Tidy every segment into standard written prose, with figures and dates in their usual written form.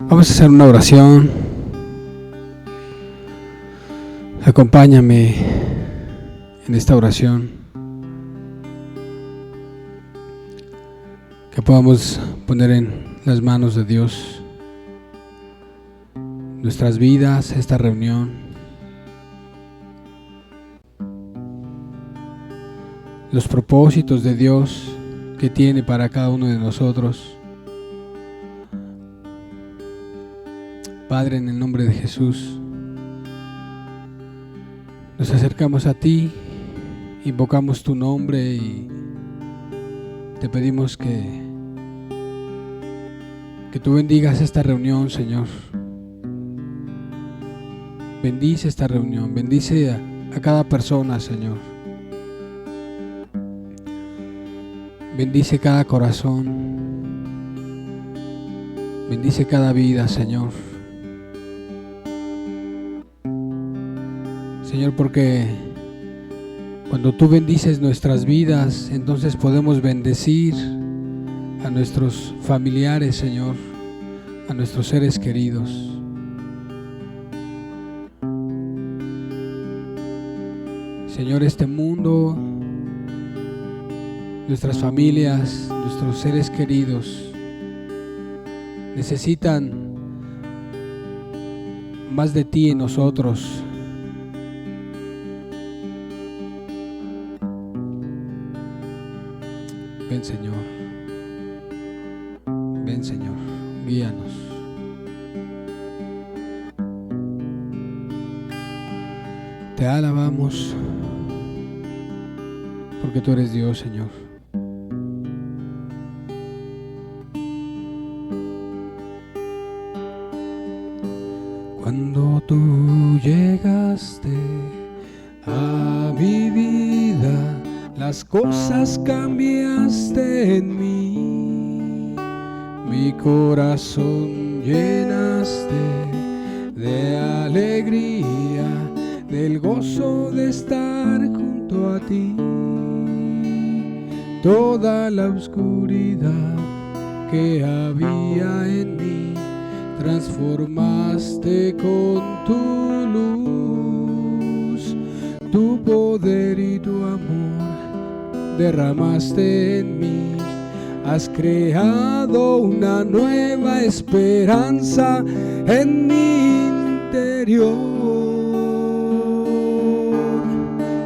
Vamos a hacer una oración. Acompáñame en esta oración. Que podamos poner en las manos de Dios nuestras vidas, esta reunión. Los propósitos de Dios que tiene para cada uno de nosotros. Padre, en el nombre de Jesús, nos acercamos a ti, invocamos tu nombre y te pedimos que tú bendigas esta reunión, Señor. Bendice esta reunión, bendice a cada persona, Señor. Bendice cada corazón, bendice cada vida, Señor. Señor, porque cuando tú bendices nuestras vidas, entonces podemos bendecir a nuestros familiares, Señor, a nuestros seres queridos. Señor, este mundo, nuestras familias, nuestros seres queridos necesitan más de ti en nosotros. Ven, Señor. Ven, Señor. Guíanos. Te alabamos porque tú eres Dios, Señor. Cuando tú llegaste a mi vida, las cosas cambiaste en mí, mi corazón llenaste de alegría, del gozo de estar junto a ti. Toda la oscuridad que había en mí, transformaste con tu luz, tu poder y tu amor derramaste en mí. Has creado una nueva esperanza en mi interior,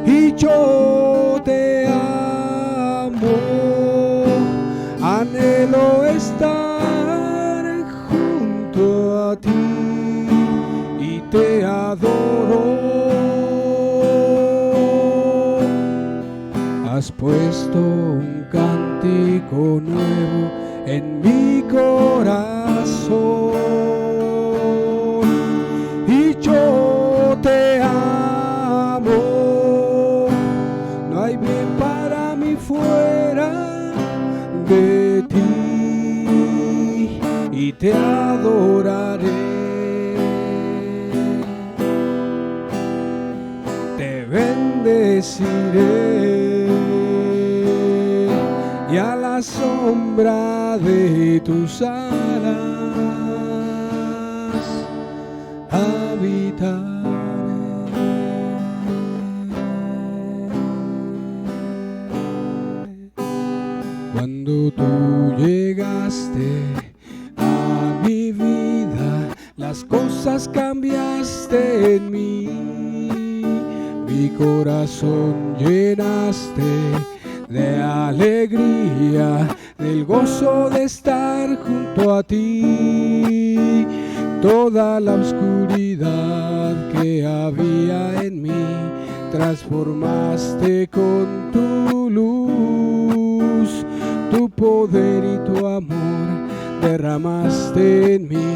y yo te amo, anhelo estar junto a ti y te adoro. Has puesto un cántico nuevo en mi corazón, y yo te amo. No hay bien para mí fuera de ti, y te adoraré. Te bendeciré, y a la sombra de tus alas habitaré. Cuando tú llegaste a mi vida, las cosas cambiaste en mí, mi corazón llenaste de alegría, del gozo de estar junto a ti. Toda la oscuridad que había en mí, transformaste con tu luz, tu poder y tu amor derramaste en mí.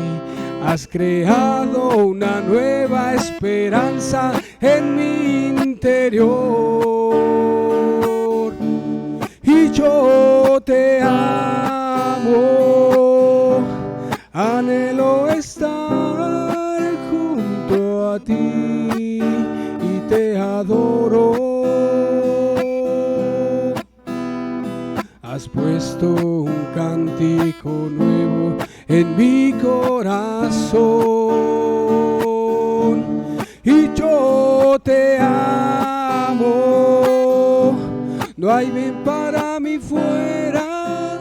Has creado una nueva esperanza en mi interior, y yo te amo, anhelo estar junto a ti y te adoro. Has puesto un cántico nuevo en mi corazón, y yo te amo. No hay bien para mí fuera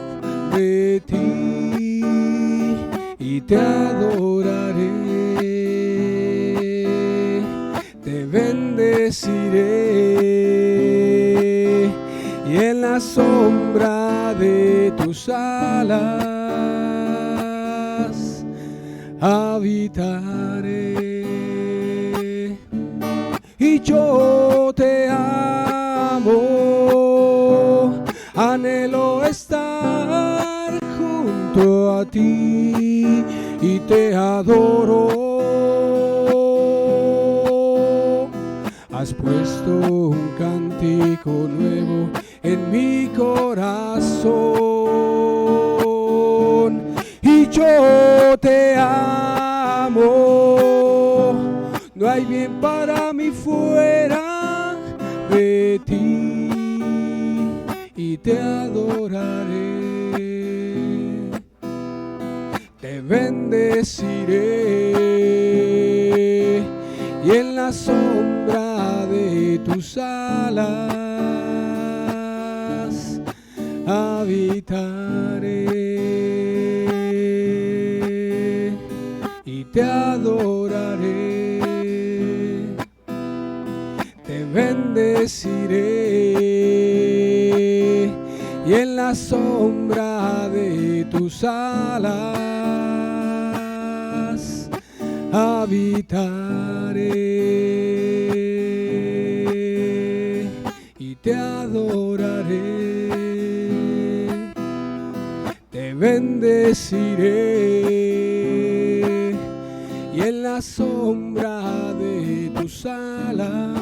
de ti, y te adoraré, te bendeciré, y en la sombra de tus alas habitaré. Y yo te amo, anhelo estar junto a ti y te adoro. Has puesto un cántico nuevo en mi corazón, y yo te amo. No hay bien para mí fuera de ti, y te adoraré, te bendeciré, y en la sombra de tus alas habitaré, y te adoraré, te bendeciré, y en la sombra de tus alas habitaré, y te adoraré, te bendeciré, y en la sombra de tus alas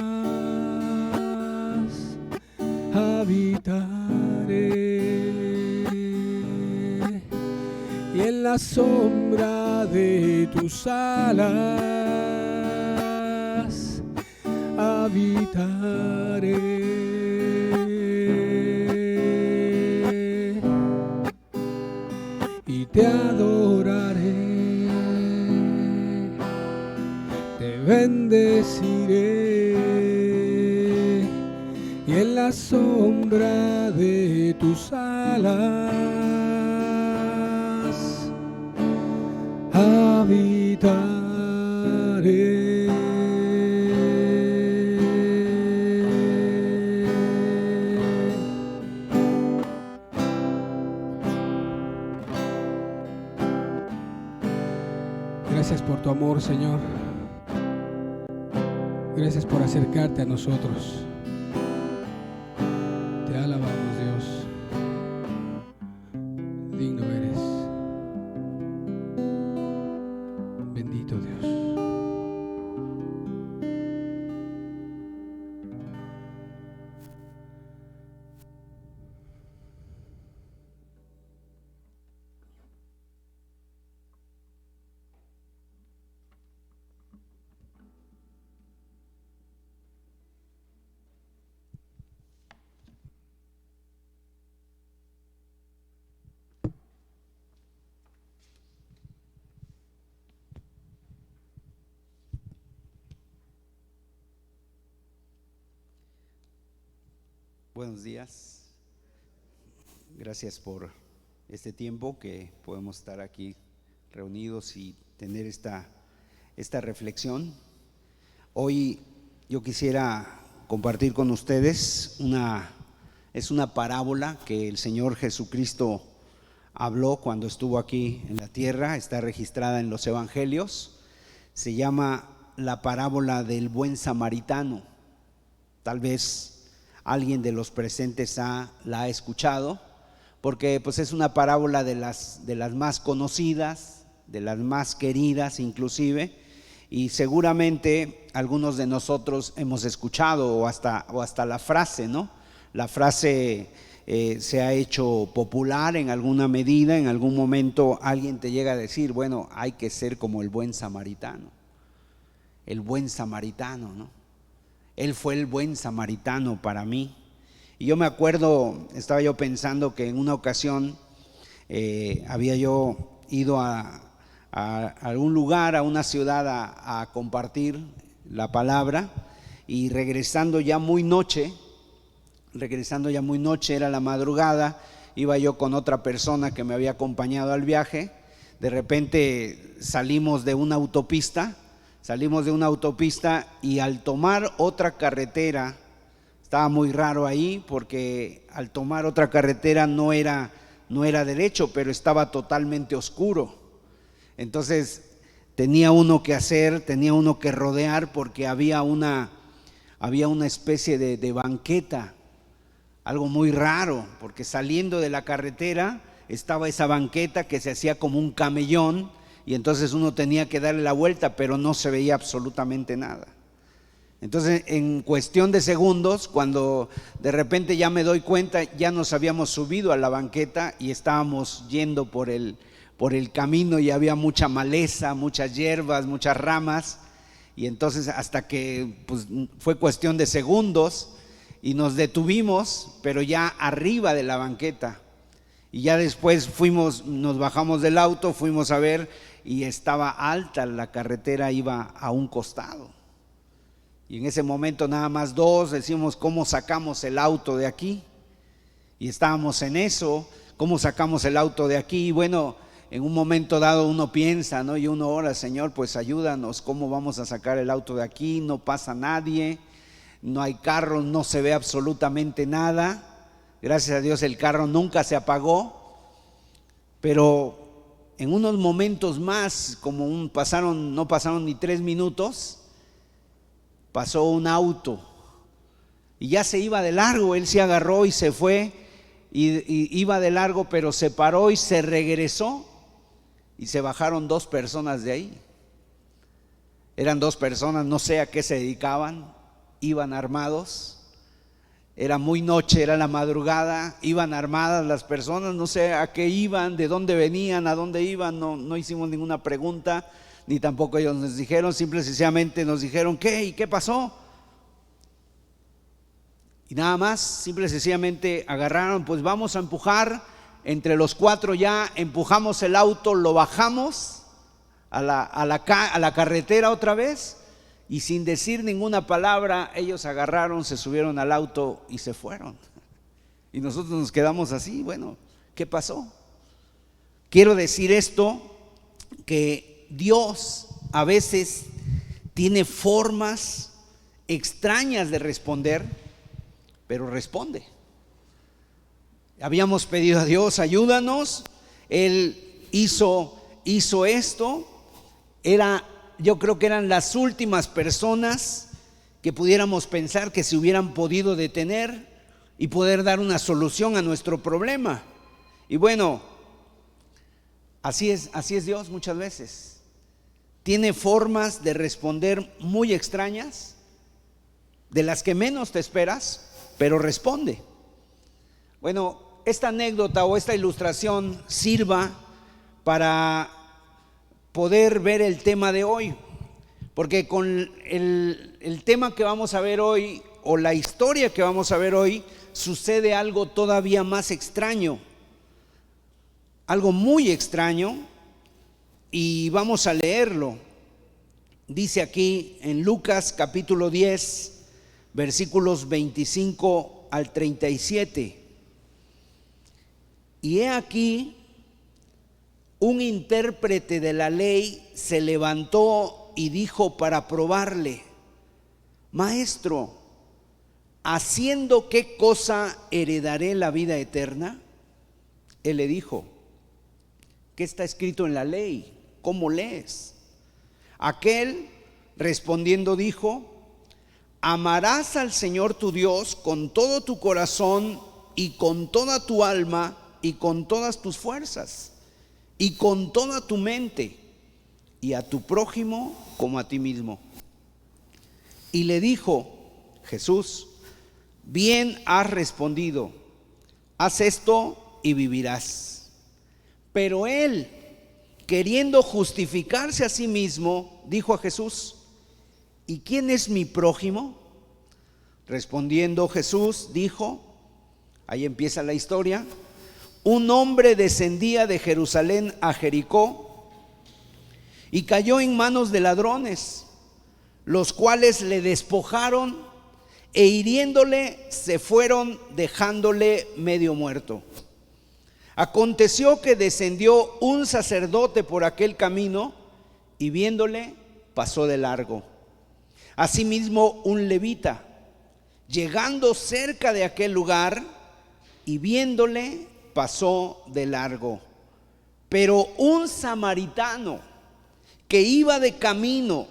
habitaré, y en la sombra de tus alas habitaré, y te adoraré, te bendeciré, y en la sombra de tus alas habitaré. Gracias por tu amor, Señor. Gracias por acercarte a nosotros. Te alabamos, Dios. Digno eres. Bendito Dios. Buenos días. Gracias por este tiempo que podemos estar aquí reunidos y tener esta reflexión. Hoy yo quisiera compartir con ustedes es una parábola que el Señor Jesucristo habló cuando estuvo aquí en la tierra. Está registrada en los evangelios. Se llama la parábola del buen samaritano. Tal vez alguien de los presentes la ha escuchado, porque pues es una parábola de las más conocidas, de las más queridas inclusive, y seguramente algunos de nosotros hemos escuchado o hasta la frase, ¿no? La frase se ha hecho popular en alguna medida. En algún momento alguien te llega a decir, bueno, hay que ser como el buen samaritano. El buen samaritano, ¿no? Él fue el buen samaritano para mí. Y yo me acuerdo, estaba yo pensando que en una ocasión había yo ido a algún lugar, a una ciudad a compartir la palabra, y regresando ya muy noche, era la madrugada, iba yo con otra persona que me había acompañado al viaje. De repente salimos de una autopista y al tomar otra carretera, estaba muy raro ahí porque al tomar otra carretera no era derecho, pero estaba totalmente oscuro. Entonces tenía uno que rodear porque había una especie de banqueta, algo muy raro, porque saliendo de la carretera estaba esa banqueta que se hacía como un camellón, y entonces uno tenía que darle la vuelta, pero no se veía absolutamente nada. Entonces, en cuestión de segundos, cuando de repente ya me doy cuenta, ya nos habíamos subido a la banqueta y estábamos yendo por el camino, y había mucha maleza, muchas hierbas, muchas ramas, y entonces hasta que pues, fue cuestión de segundos y nos detuvimos, pero ya arriba de la banqueta. Y ya después nos bajamos del auto, fuimos a ver, y estaba alta la carretera, iba a un costado. Y en ese momento nada más decimos, ¿cómo sacamos el auto de aquí? Y estábamos en eso, ¿cómo sacamos el auto de aquí? Y bueno, en un momento dado uno piensa, ¿no? Y uno ora, Señor, pues ayúdanos, ¿cómo vamos a sacar el auto de aquí? No pasa nadie, no hay carros, no se ve absolutamente nada. Gracias a Dios el carro nunca se apagó, pero en unos momentos más, no pasaron ni 3 minutos, pasó un auto y ya se iba de largo. Él se agarró y se fue, y iba de largo, pero se paró y se regresó, y se bajaron 2 personas de ahí. Eran 2 personas, no sé a qué se dedicaban, iban armados. Era muy noche, era la madrugada, iban armadas las personas, no sé a qué iban, de dónde venían, a dónde iban, no hicimos ninguna pregunta, ni tampoco ellos nos dijeron, simple y sencillamente nos dijeron, ¿qué? ¿Y qué pasó? Y nada más, simple y sencillamente agarraron, pues vamos a empujar. Entre los 4 ya empujamos el auto, lo bajamos a la carretera otra vez, y sin decir ninguna palabra, ellos agarraron, se subieron al auto y se fueron. Y nosotros nos quedamos así, bueno, ¿qué pasó? Quiero decir esto, que Dios a veces tiene formas extrañas de responder, pero responde. Habíamos pedido a Dios, ayúdanos. Él hizo esto. Yo creo que eran las últimas personas que pudiéramos pensar que se hubieran podido detener y poder dar una solución a nuestro problema. Y bueno, así es Dios muchas veces. Tiene formas de responder muy extrañas, de las que menos te esperas, pero responde. Bueno, esta anécdota o esta ilustración sirva para poder ver el tema de hoy, porque con el tema que vamos a ver hoy, o la historia que vamos a ver hoy, sucede algo todavía más extraño, algo muy extraño, y vamos a leerlo. Dice aquí en Lucas capítulo 10, versículos 25 al 37. Y he aquí, un intérprete de la ley se levantó y dijo para probarle: Maestro, ¿haciendo qué cosa heredaré la vida eterna? Él le dijo: ¿qué está escrito en la ley? ¿Cómo lees? Aquel respondiendo dijo: amarás al Señor tu Dios con todo tu corazón y con toda tu alma y con todas tus fuerzas y con toda tu mente, y a tu prójimo como a ti mismo. Y le dijo Jesús: bien has respondido, haz esto y vivirás. Pero él, queriendo justificarse a sí mismo, dijo a Jesús: ¿y quién es mi prójimo? Respondiendo Jesús dijo, ahí empieza la historia: un hombre descendía de Jerusalén a Jericó y cayó en manos de ladrones, los cuales le despojaron e hiriéndole se fueron dejándole medio muerto. Aconteció que descendió un sacerdote por aquel camino y viéndole pasó de largo. Asimismo un levita, llegando cerca de aquel lugar y viéndole pasó de largo. Pero un samaritano que iba de camino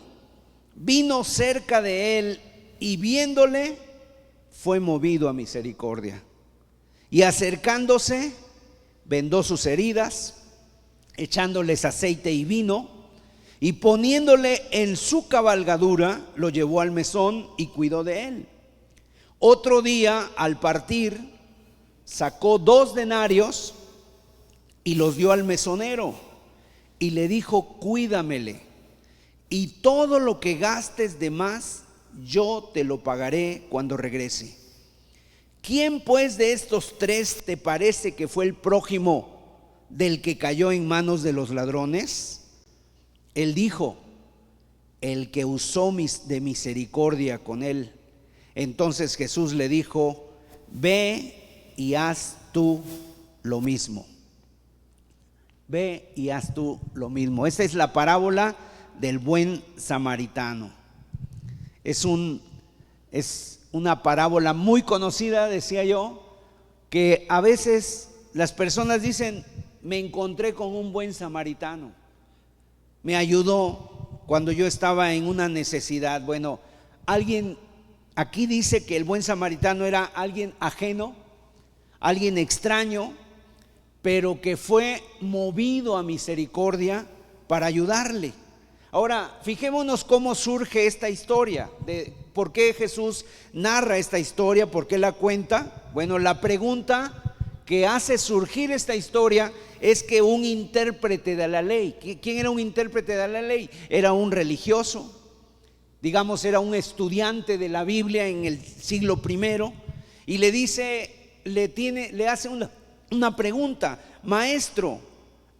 vino cerca de él y viéndole fue movido a misericordia. Y acercándose, vendó sus heridas, echándoles aceite y vino, y poniéndole en su cabalgadura, lo llevó al mesón y cuidó de él. Otro día, al partir, sacó 2 denarios y los dio al mesonero y le dijo: cuídamele, y todo lo que gastes de más, yo te lo pagaré cuando regrese. ¿Quién pues de estos 3 te parece que fue el prójimo del que cayó en manos de los ladrones? Él dijo: el que usó de misericordia con él. Entonces Jesús le dijo: ve y haz tú lo mismo. Ve y haz tú lo mismo. Esta es la parábola del buen samaritano. Es una parábola muy conocida, decía yo, que a veces las personas dicen: me encontré con un buen samaritano, me ayudó cuando yo estaba en una necesidad. Bueno, alguien aquí dice que el buen samaritano era alguien ajeno, alguien extraño, pero que fue movido a misericordia para ayudarle. Ahora, fijémonos cómo surge esta historia, de por qué Jesús narra esta historia, por qué la cuenta. Bueno, la pregunta que hace surgir esta historia es que un intérprete de la ley, ¿quién era un intérprete de la ley? Era un religioso, digamos, era un estudiante de la Biblia en el siglo I, y le dice, le hace una pregunta: maestro,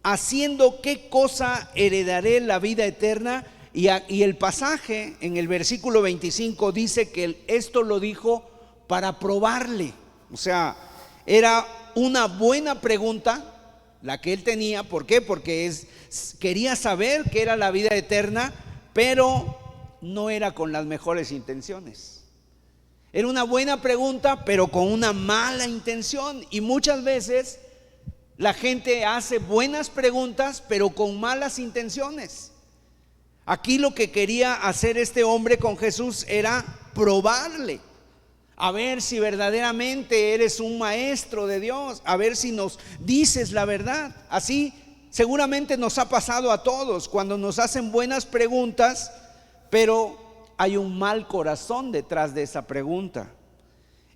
¿haciendo qué cosa heredaré la vida eterna? Y el pasaje en el versículo 25 dice que esto lo dijo para probarle. O sea, era una buena pregunta la que él tenía. ¿Por qué? Porque quería saber qué era la vida eterna, pero no era con las mejores intenciones. Era una buena pregunta, pero con una mala intención. Y muchas veces la gente hace buenas preguntas, pero con malas intenciones. Aquí lo que quería hacer este hombre con Jesús era probarle, a ver si verdaderamente eres un maestro de Dios, a ver si nos dices la verdad. Así seguramente nos ha pasado a todos, cuando nos hacen buenas preguntas, pero hay un mal corazón detrás de esa pregunta.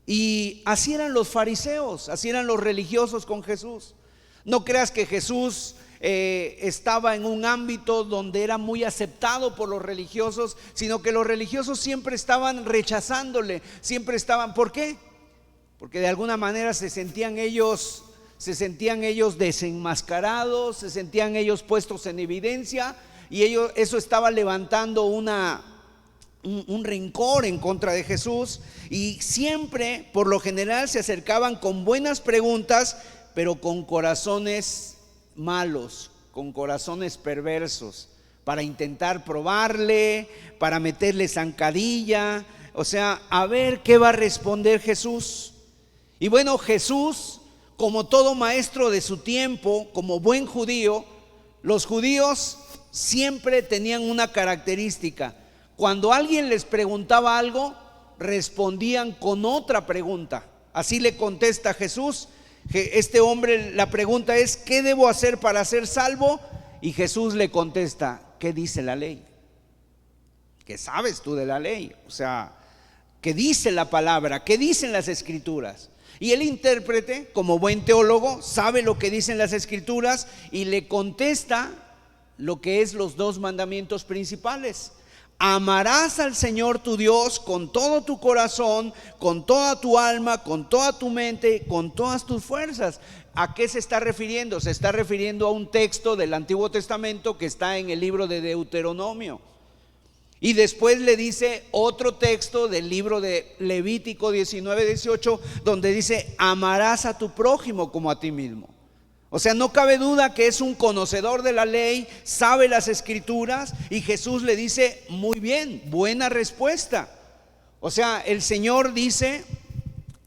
Y así eran los fariseos, así eran los religiosos con Jesús. No creas que Jesús estaba en un ámbito donde era muy aceptado por los religiosos, sino que los religiosos siempre estaban rechazándole, siempre estaban. ¿Por qué? Porque de alguna manera se sentían ellos desenmascarados, se sentían ellos puestos en evidencia, y eso estaba levantando un rencor en contra de Jesús, y siempre, por lo general, se acercaban con buenas preguntas, pero con corazones malos, con corazones perversos, para intentar probarle, para meterle zancadilla, o sea, a ver qué va a responder Jesús. Y bueno, Jesús, como todo maestro de su tiempo, como buen judío, los judíos siempre tenían una característica: cuando alguien les preguntaba algo, respondían con otra pregunta. Así le contesta Jesús. Este hombre, la pregunta es: ¿qué debo hacer para ser salvo? Y Jesús le contesta: ¿qué dice la ley? ¿Qué sabes tú de la ley? O sea, ¿qué dice la palabra? ¿Qué dicen las escrituras? Y el intérprete, como buen teólogo, sabe lo que dicen las escrituras y le contesta lo que es los 2 mandamientos principales: Amarás al Señor tu Dios con todo tu corazón, con toda tu alma, con toda tu mente, con todas tus fuerzas. ¿A qué se está refiriendo? Se está refiriendo a un texto del Antiguo Testamento que está en el libro de Deuteronomio. Y después le dice otro texto del libro de Levítico 19:18, donde dice: amarás a tu prójimo como a ti mismo. O sea, no cabe duda que es un conocedor de la ley, sabe las escrituras, y Jesús le dice: muy bien, buena respuesta. O sea, el Señor dice: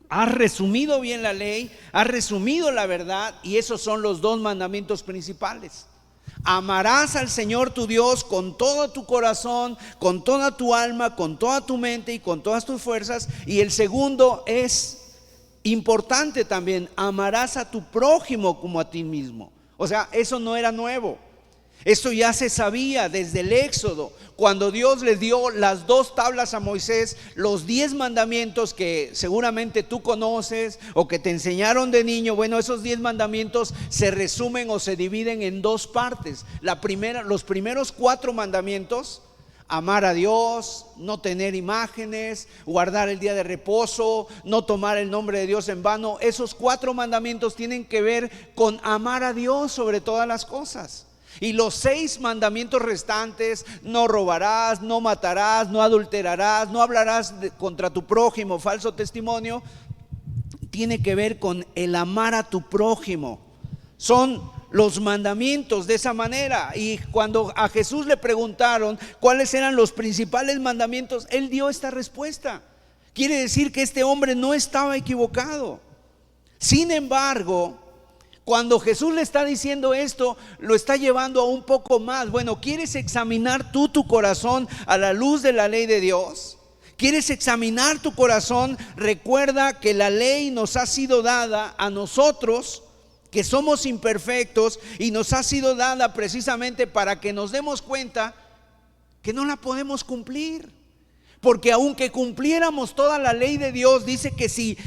has resumido bien la ley, has resumido la verdad, y esos son los dos mandamientos principales. Amarás al Señor tu Dios con todo tu corazón, con toda tu alma, con toda tu mente y con todas tus fuerzas. Y el segundo es importante también: amarás a tu prójimo como a ti mismo. O sea, eso no era nuevo. Esto ya se sabía desde el Éxodo, cuando Dios les dio las 2 tablas a Moisés, los 10 mandamientos que seguramente tú conoces o que te enseñaron de niño. Bueno, esos 10 mandamientos se resumen o se dividen en 2 partes. La primera, los primeros 4 mandamientos: amar a Dios, no tener imágenes, guardar el día de reposo, no tomar el nombre de Dios en vano. Esos 4 mandamientos tienen que ver con amar a Dios sobre todas las cosas. Y los 6 mandamientos restantes: no robarás, no matarás, no adulterarás, no hablarás contra tu prójimo falso testimonio, tiene que ver con el amar a tu prójimo. Son los mandamientos de esa manera. Y cuando a Jesús le preguntaron cuáles eran los principales mandamientos, él dio esta respuesta. Quiere decir que este hombre no estaba equivocado. Sin embargo, cuando Jesús le está diciendo esto, lo está llevando a un poco más. Bueno, ¿quieres examinar tú tu corazón a la luz de la ley de Dios? ¿Quieres examinar tu corazón? Recuerda que la ley nos ha sido dada a nosotros, que somos imperfectos, y nos ha sido dada precisamente para que nos demos cuenta que no la podemos cumplir. Porque aunque cumpliéramos toda la ley de Dios, dice que si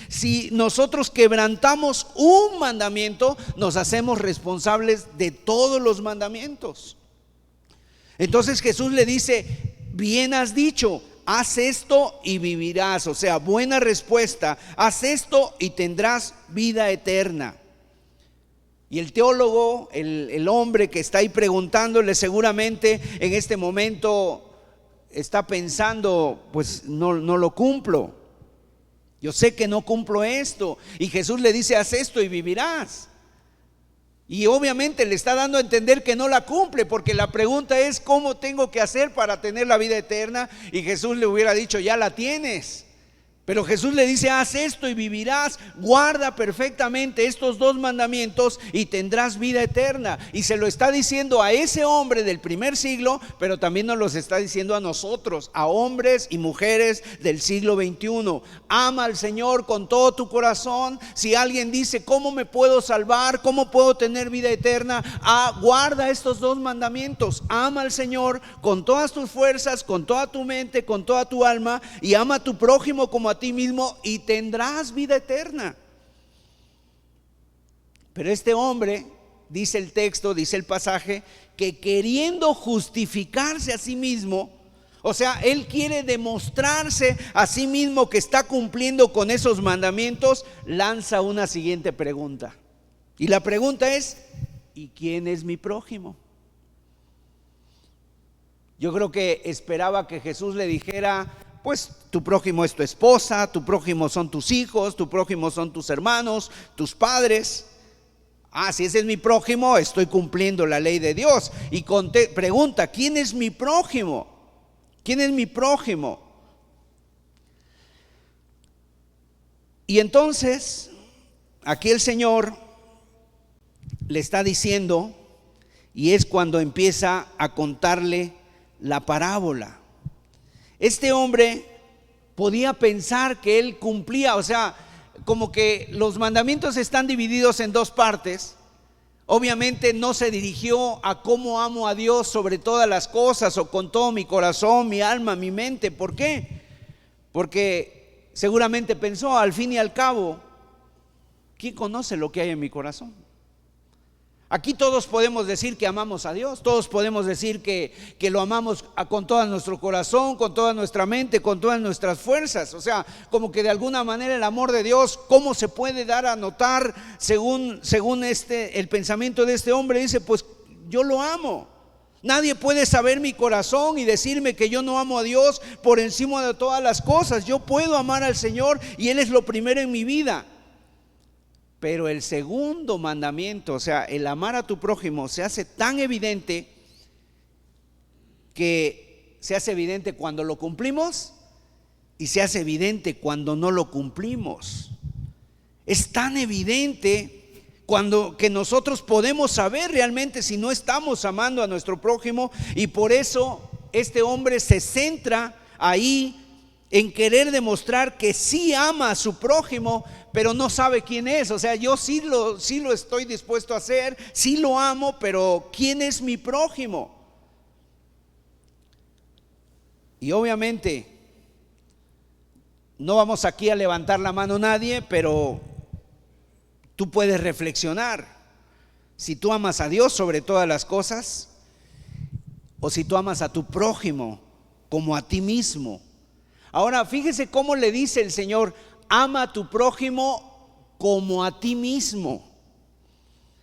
nosotros quebrantamos un mandamiento, nos hacemos responsables de todos los mandamientos. Entonces Jesús le dice: bien has dicho, haz esto y vivirás. O sea, buena respuesta: haz esto y tendrás vida eterna. Y el teólogo, el hombre que está ahí preguntándole, seguramente en este momento está pensando: pues no lo cumplo, yo sé que no cumplo esto. Y Jesús le dice: haz esto y vivirás. Y obviamente le está dando a entender que no la cumple, porque la pregunta es: ¿cómo tengo que hacer para tener la vida eterna? Y Jesús le hubiera dicho: ya la tienes. Pero Jesús le dice: haz esto y vivirás, guarda perfectamente estos 2 mandamientos y tendrás vida eterna. Y se lo está diciendo a ese hombre del primer siglo, pero también nos los está diciendo a nosotros, a hombres y mujeres del siglo XXI. Ama al Señor con todo tu corazón. Si alguien dice: ¿cómo me puedo salvar? ¿Cómo puedo tener vida eterna? Guarda estos 2 mandamientos. Ama al Señor con todas tus fuerzas, con toda tu mente, con toda tu alma, y ama a tu prójimo como a ti mismo, y tendrás vida eterna. Pero este hombre, dice el texto, dice el pasaje, que queriendo justificarse a sí mismo, o sea, él quiere demostrarse a sí mismo que está cumpliendo con esos mandamientos, lanza una siguiente pregunta. Y la pregunta es: ¿y quién es mi prójimo? Yo creo que esperaba que Jesús le dijera: pues tu prójimo es tu esposa, tu prójimo son tus hijos, tu prójimo son tus hermanos, tus padres. Si ese es mi prójimo, estoy cumpliendo la ley de Dios. Y pregunta: ¿quién es mi prójimo? ¿Quién es mi prójimo? Y entonces aquí el Señor le está diciendo, y es cuando empieza a contarle la parábola. Este hombre podía pensar que él cumplía, o sea, como que los mandamientos están divididos en 2 partes. Obviamente no se dirigió a cómo amo a Dios sobre todas las cosas o con todo mi corazón, mi alma, mi mente. ¿Por qué? Porque seguramente pensó: al fin y al cabo, ¿quién conoce lo que hay en mi corazón? Aquí todos podemos decir que amamos a Dios, todos podemos decir que lo amamos con todo nuestro corazón, con toda nuestra mente, con todas nuestras fuerzas. O sea, como que de alguna manera el amor de Dios, ¿cómo se puede dar a notar según el pensamiento de este hombre? Dice, pues yo lo amo. Nadie puede saber mi corazón y decirme que yo no amo a Dios por encima de todas las cosas. Yo puedo amar al Señor y Él es lo primero en mi vida. Pero el segundo mandamiento, o sea, el amar a tu prójimo, se hace tan evidente que se hace evidente cuando lo cumplimos y se hace evidente cuando no lo cumplimos. Es tan evidente que nosotros podemos saber realmente si no estamos amando a nuestro prójimo, y por eso este hombre se centra ahí en querer demostrar que sí ama a su prójimo, pero no sabe quién es. O sea, yo sí lo estoy dispuesto a hacer, sí lo amo, pero ¿quién es mi prójimo? Y obviamente no vamos aquí a levantar la mano nadie, pero tú puedes reflexionar si tú amas a Dios sobre todas las cosas o si tú amas a tu prójimo como a ti mismo. Ahora, fíjese cómo le dice el Señor: ama a tu prójimo como a ti mismo.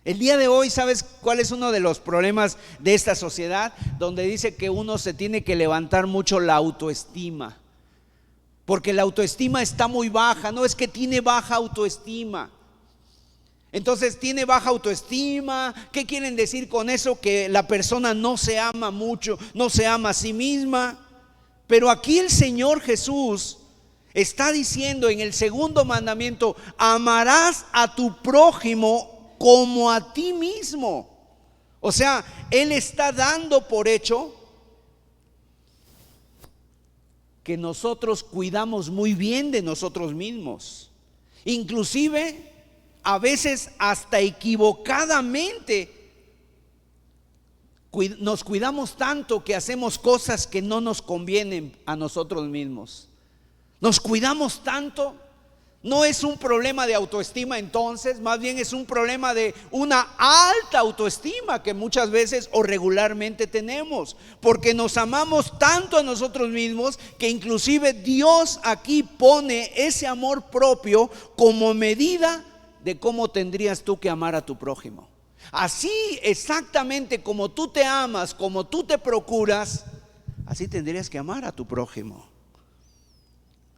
El día de hoy, ¿sabes cuál es uno de los problemas de esta sociedad? Donde dice que uno se tiene que levantar mucho la autoestima, porque la autoestima está muy baja. No, es que tiene baja autoestima. Entonces tiene baja autoestima. ¿Qué quieren decir con eso? Que la persona no se ama mucho, no se ama a sí misma. Pero aquí el Señor Jesús está diciendo en el segundo mandamiento: amarás a tu prójimo como a ti mismo. O sea, Él está dando por hecho que nosotros cuidamos muy bien de nosotros mismos. Inclusive, a veces hasta equivocadamente, nos cuidamos tanto que hacemos cosas que no nos convienen a nosotros mismos. Nos cuidamos tanto. No es un problema de autoestima entonces, más bien es un problema de una alta autoestima que muchas veces o regularmente tenemos, porque nos amamos tanto a nosotros mismos que inclusive Dios aquí pone ese amor propio como medida de cómo tendrías tú que amar a tu prójimo. Así, exactamente como tú te amas, como tú te procuras, así tendrías que amar a tu prójimo.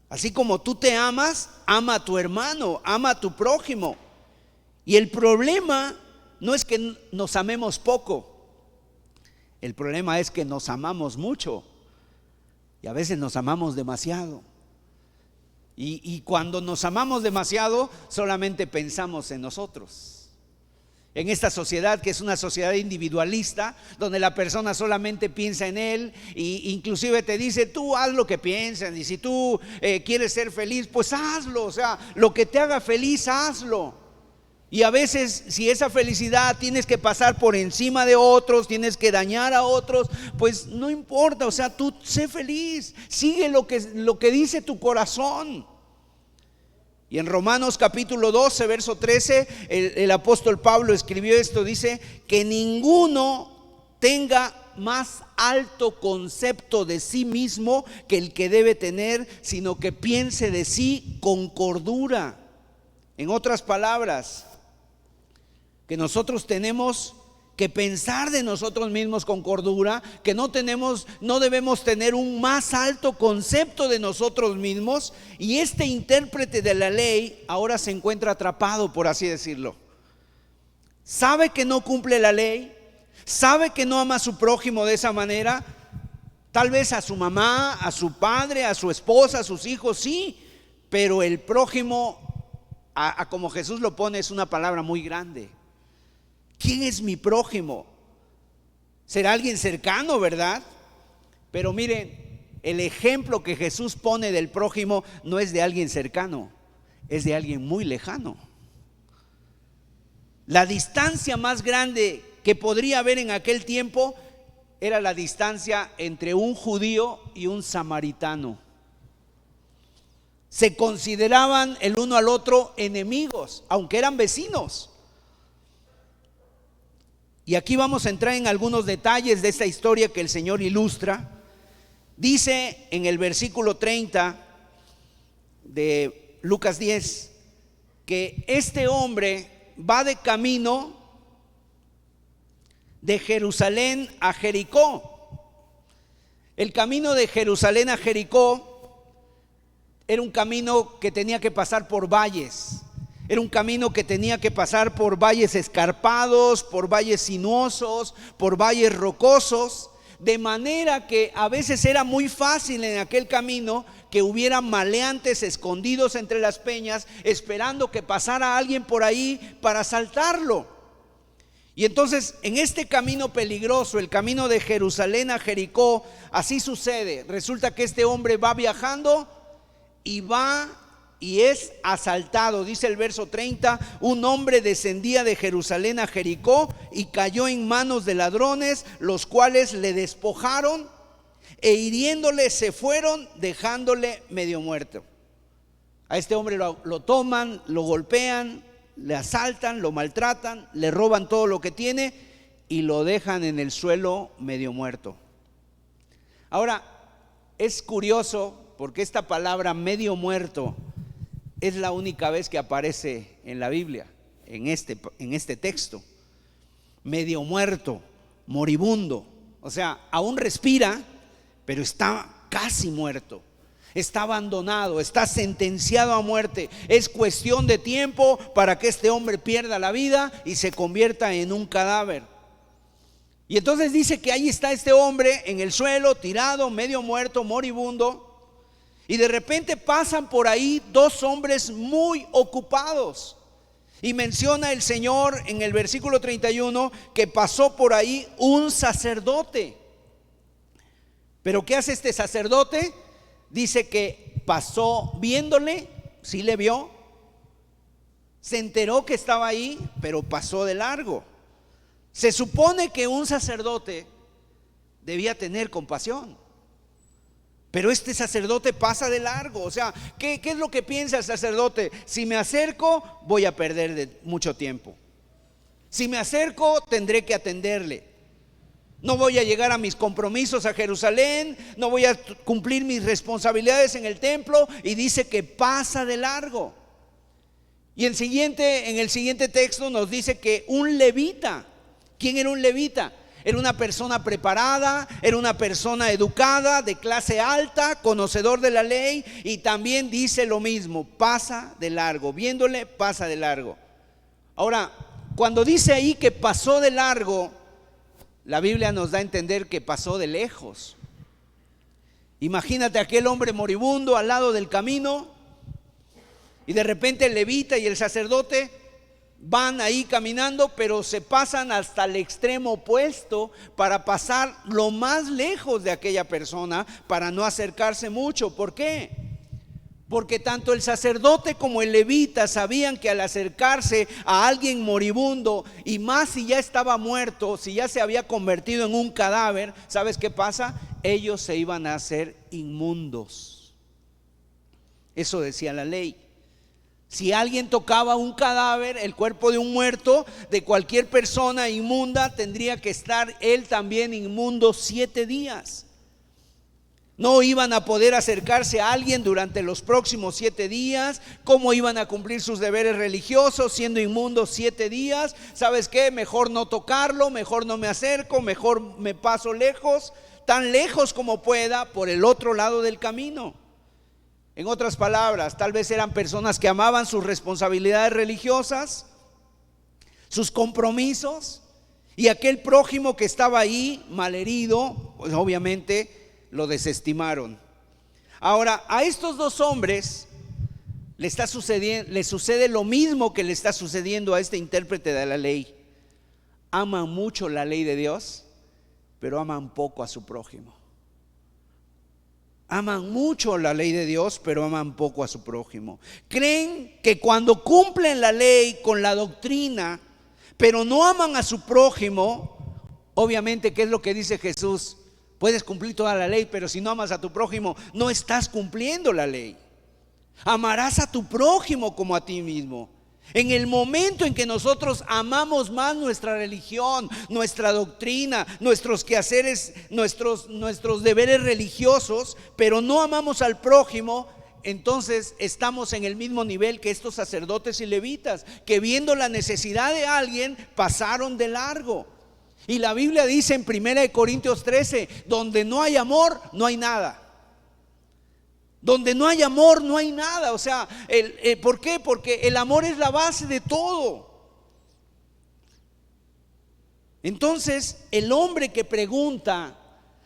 Así como tú te amas, ama a tu hermano, ama a tu prójimo. Y el problema no es que nos amemos poco, el problema es que nos amamos mucho y a veces nos amamos demasiado. Y cuando nos amamos demasiado, solamente pensamos en nosotros. En esta sociedad que es una sociedad individualista, donde la persona solamente piensa en él, e inclusive te dice: tú haz lo que piensas, y si tú quieres ser feliz, pues hazlo. O sea, lo que te haga feliz, hazlo. Y a veces, si esa felicidad tienes que pasar por encima de otros, tienes que dañar a otros, pues no importa. O sea, tú sé feliz, sigue lo que dice tu corazón. Y en Romanos capítulo 12, verso 13, el apóstol Pablo escribió esto: dice que ninguno tenga más alto concepto de sí mismo que el que debe tener, sino que piense de sí con cordura. En otras palabras, que nosotros tenemos que pensar de nosotros mismos con cordura, que no debemos tener un más alto concepto de nosotros mismos. Y este intérprete de la ley ahora se encuentra atrapado, por así decirlo. Sabe que no cumple la ley, sabe que no ama a su prójimo de esa manera, tal vez a su mamá, a su padre, a su esposa, a sus hijos, sí, pero el prójimo, como Jesús lo pone, es una palabra muy grande. ¿Quién es mi prójimo? Será alguien cercano, ¿verdad? Pero miren, el ejemplo que Jesús pone del prójimo no es de alguien cercano, es de alguien muy lejano. La distancia más grande que podría haber en aquel tiempo era la distancia entre un judío y un samaritano. Se consideraban el uno al otro enemigos, aunque eran vecinos. Y aquí vamos a entrar en algunos detalles de esta historia que el Señor ilustra. Dice en el versículo 30 de Lucas 10 que este hombre va de camino de Jerusalén a Jericó. El camino de Jerusalén a Jericó era un camino que tenía que pasar por valles. Era un camino que tenía que pasar por valles escarpados, por valles sinuosos, por valles rocosos, de manera que a veces era muy fácil en aquel camino que hubiera maleantes escondidos entre las peñas, esperando que pasara alguien por ahí para asaltarlo. Y entonces en este camino peligroso, el camino de Jerusalén a Jericó, así sucede. Resulta que este hombre va viajando y es asaltado. Dice el verso 30, un hombre descendía de Jerusalén a Jericó y cayó en manos de ladrones, los cuales le despojaron e hiriéndole se fueron, dejándole medio muerto. A este hombre lo toman, lo golpean, le asaltan, lo maltratan, le roban todo lo que tiene y lo dejan en el suelo medio muerto. Ahora, es curioso porque esta palabra medio muerto es la única vez que aparece en la Biblia, en este texto. Medio muerto, moribundo, o sea, aún respira, pero está casi muerto. Está abandonado, está sentenciado a muerte. Es cuestión de tiempo para que este hombre pierda la vida y se convierta en un cadáver. Y entonces dice que ahí está este hombre en el suelo, tirado, medio muerto, moribundo. Y de repente pasan por ahí dos hombres muy ocupados. Y menciona el Señor en el versículo 31 que pasó por ahí un sacerdote. ¿Pero qué hace este sacerdote? Dice que pasó viéndole, sí le vio, se enteró que estaba ahí, pero pasó de largo. Se supone que un sacerdote debía tener compasión, pero este sacerdote pasa de largo. O sea, ¿qué es lo que piensa el sacerdote? Si me acerco, voy a perder mucho tiempo. Si me acerco, tendré que atenderle. No voy a llegar a mis compromisos a Jerusalén, no voy a cumplir mis responsabilidades en el templo, y dice que pasa de largo. Y en el siguiente texto nos dice que un levita. ¿Quién era un levita? Era una persona preparada, era una persona educada, de clase alta, conocedor de la ley, y también dice lo mismo, pasa de largo, viéndole pasa de largo. Ahora, cuando dice ahí que pasó de largo, la Biblia nos da a entender que pasó de lejos. Imagínate aquel hombre moribundo al lado del camino, y de repente el levita y el sacerdote van ahí caminando, pero se pasan hasta el extremo opuesto para pasar lo más lejos de aquella persona, para no acercarse mucho. ¿Por qué? Porque tanto el sacerdote como el levita sabían que al acercarse a alguien moribundo, y más si ya estaba muerto, si ya se había convertido en un cadáver, ¿sabes qué pasa? Ellos se iban a hacer inmundos. Eso decía la ley. Si alguien tocaba un cadáver, el cuerpo de un muerto, de cualquier persona inmunda, tendría que estar él también inmundo 7 días. No iban a poder acercarse a alguien durante los próximos 7 días. ¿Cómo iban a cumplir sus deberes religiosos siendo inmundos 7 días? ¿Sabes qué? Mejor no tocarlo, mejor no me acerco, mejor me paso lejos, tan lejos como pueda, por el otro lado del camino. En otras palabras, tal vez eran personas que amaban sus responsabilidades religiosas, sus compromisos, y aquel prójimo que estaba ahí malherido, pues obviamente lo desestimaron. Ahora, a estos dos hombres les sucede lo mismo que le está sucediendo a este intérprete de la ley. Aman mucho la ley de Dios, pero aman poco a su prójimo. Aman mucho la ley de Dios, pero aman poco a su prójimo. Creen que cuando cumplen la ley con la doctrina, pero no aman a su prójimo, obviamente, ¿qué es lo que dice Jesús? Puedes cumplir toda la ley, pero si no amas a tu prójimo, no estás cumpliendo la ley. Amarás a tu prójimo como a ti mismo. En el momento en que nosotros amamos más nuestra religión, nuestra doctrina, nuestros quehaceres, nuestros deberes religiosos, pero no amamos al prójimo, entonces estamos en el mismo nivel que estos sacerdotes y levitas, que viendo la necesidad de alguien pasaron de largo. Y la Biblia dice en 1 Corintios 13, donde no hay amor, no hay nada. Donde no hay amor, no hay nada. O sea, ¿por qué? Porque el amor es la base de todo. Entonces, el hombre que pregunta,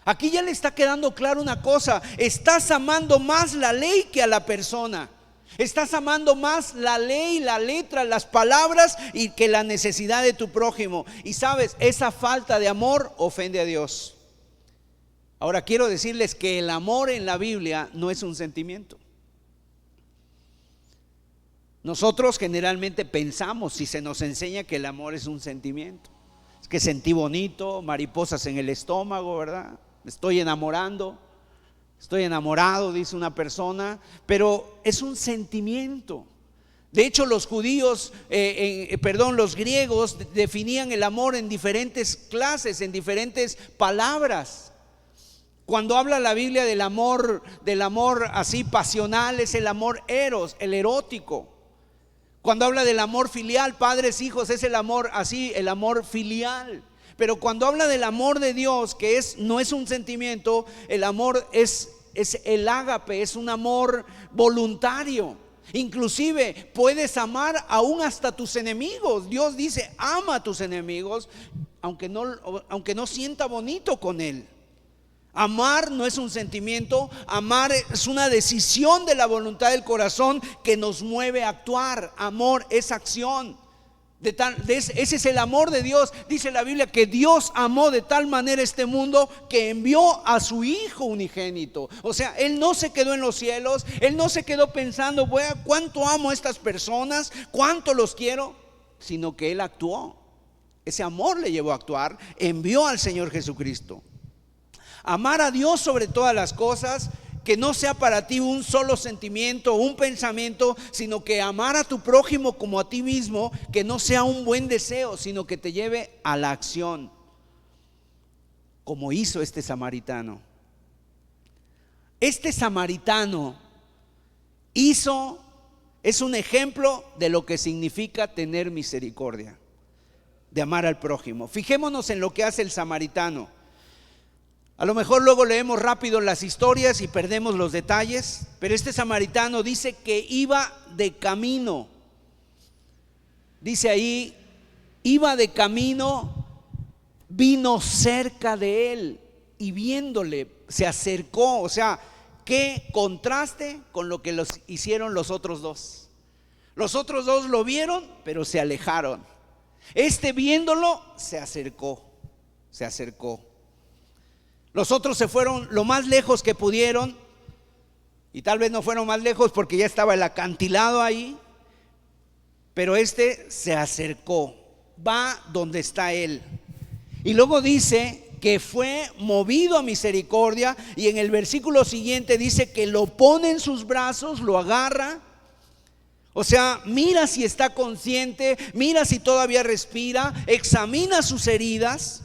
aquí ya le está quedando claro una cosa: estás amando más la ley que a la persona. Estás amando más la ley, la letra, las palabras y que la necesidad de tu prójimo. Y sabes, esa falta de amor ofende a Dios. Ahora quiero decirles que el amor en la Biblia no es un sentimiento. Nosotros generalmente pensamos, si se nos enseña, que el amor es un sentimiento. Es que sentí bonito, mariposas en el estómago, ¿verdad? Me estoy enamorando, estoy enamorado, dice una persona, pero es un sentimiento. De hecho, los judíos, los griegos definían el amor en diferentes clases, en diferentes palabras. Cuando habla la Biblia del amor así pasional, es el amor eros, el erótico. Cuando habla del amor filial, padres, hijos, es el amor así, el amor filial. Pero cuando habla del amor de Dios, que no es un sentimiento, el amor es el ágape, es un amor voluntario. Inclusive puedes amar aún hasta tus enemigos. Dios dice, ama a tus enemigos, aunque no sienta bonito con él. Amar no es un sentimiento, amar es una decisión de la voluntad del corazón que nos mueve a actuar. Amor es acción. Ese es el amor de Dios. Dice la Biblia que Dios amó de tal manera este mundo que envió a su Hijo unigénito. O sea, Él no se quedó en los cielos, Él no se quedó pensando, cuánto amo a estas personas, cuánto los quiero, sino que Él actuó. Ese amor le llevó a actuar, envió al Señor Jesucristo. Amar a Dios sobre todas las cosas, que no sea para ti un solo sentimiento, un pensamiento, sino que amar a tu prójimo como a ti mismo, que no sea un buen deseo, sino que te lleve a la acción, como hizo este samaritano. Este samaritano es un ejemplo de lo que significa tener misericordia, de amar al prójimo. Fijémonos en lo que hace el samaritano. A lo mejor luego leemos rápido las historias y perdemos los detalles, pero este samaritano dice que iba de camino. Dice ahí, iba de camino, vino cerca de él y viéndole se acercó. O sea, qué contraste con lo que hicieron los otros dos. Los otros dos lo vieron, pero se alejaron. Este viéndolo se acercó. Los otros se fueron lo más lejos que pudieron, y tal vez no fueron más lejos porque ya estaba el acantilado ahí, pero este se acercó, va donde está él. Y luego dice que fue movido a misericordia, y en el versículo siguiente dice que lo pone en sus brazos, lo agarra. O sea, mira si está consciente, mira si todavía respira, examina sus heridas.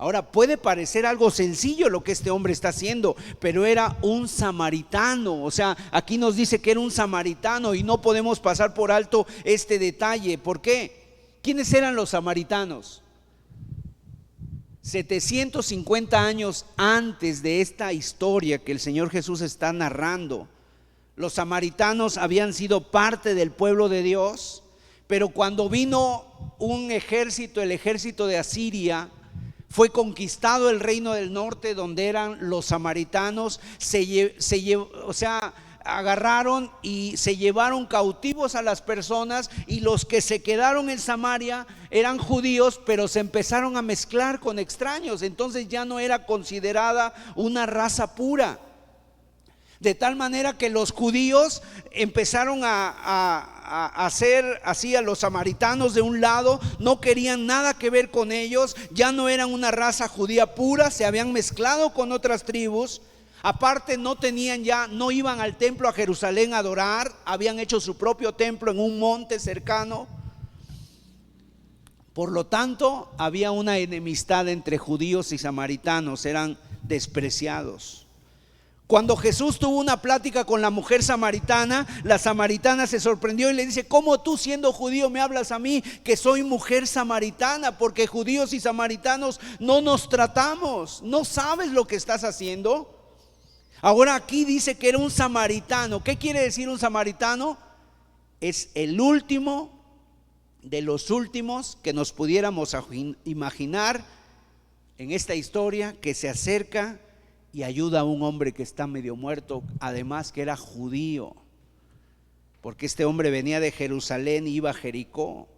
Ahora, puede parecer algo sencillo lo que este hombre está haciendo, pero era un samaritano. O sea, aquí nos dice que era un samaritano y no podemos pasar por alto este detalle. ¿Por qué? ¿Quiénes eran los samaritanos? 750 años antes de esta historia que el Señor Jesús está narrando, los samaritanos habían sido parte del pueblo de Dios, pero cuando vino un ejército, el ejército de Asiria, fue conquistado el reino del norte donde eran los samaritanos, agarraron y se llevaron cautivos a las personas, y los que se quedaron en Samaria eran judíos, pero se empezaron a mezclar con extraños, entonces ya no era considerada una raza pura. De tal manera que los judíos empezaron a hacer así a los samaritanos de un lado, no querían nada que ver con ellos, ya no eran una raza judía pura, se habían mezclado con otras tribus. Aparte no iban al templo a Jerusalén a adorar, habían hecho su propio templo en un monte cercano. Por lo tanto, había una enemistad entre judíos y samaritanos, eran despreciados. Cuando Jesús tuvo una plática con la mujer samaritana, la samaritana se sorprendió y le dice: ¿cómo tú, siendo judío, me hablas a mí que soy mujer samaritana? Porque judíos y samaritanos no nos tratamos. ¿No sabes lo que estás haciendo? Ahora aquí dice que era un samaritano. ¿Qué quiere decir un samaritano? Es el último de los últimos que nos pudiéramos imaginar en esta historia, que se acerca y ayuda a un hombre que está medio muerto, además que era judío, porque este hombre venía de Jerusalén y iba a Jericó.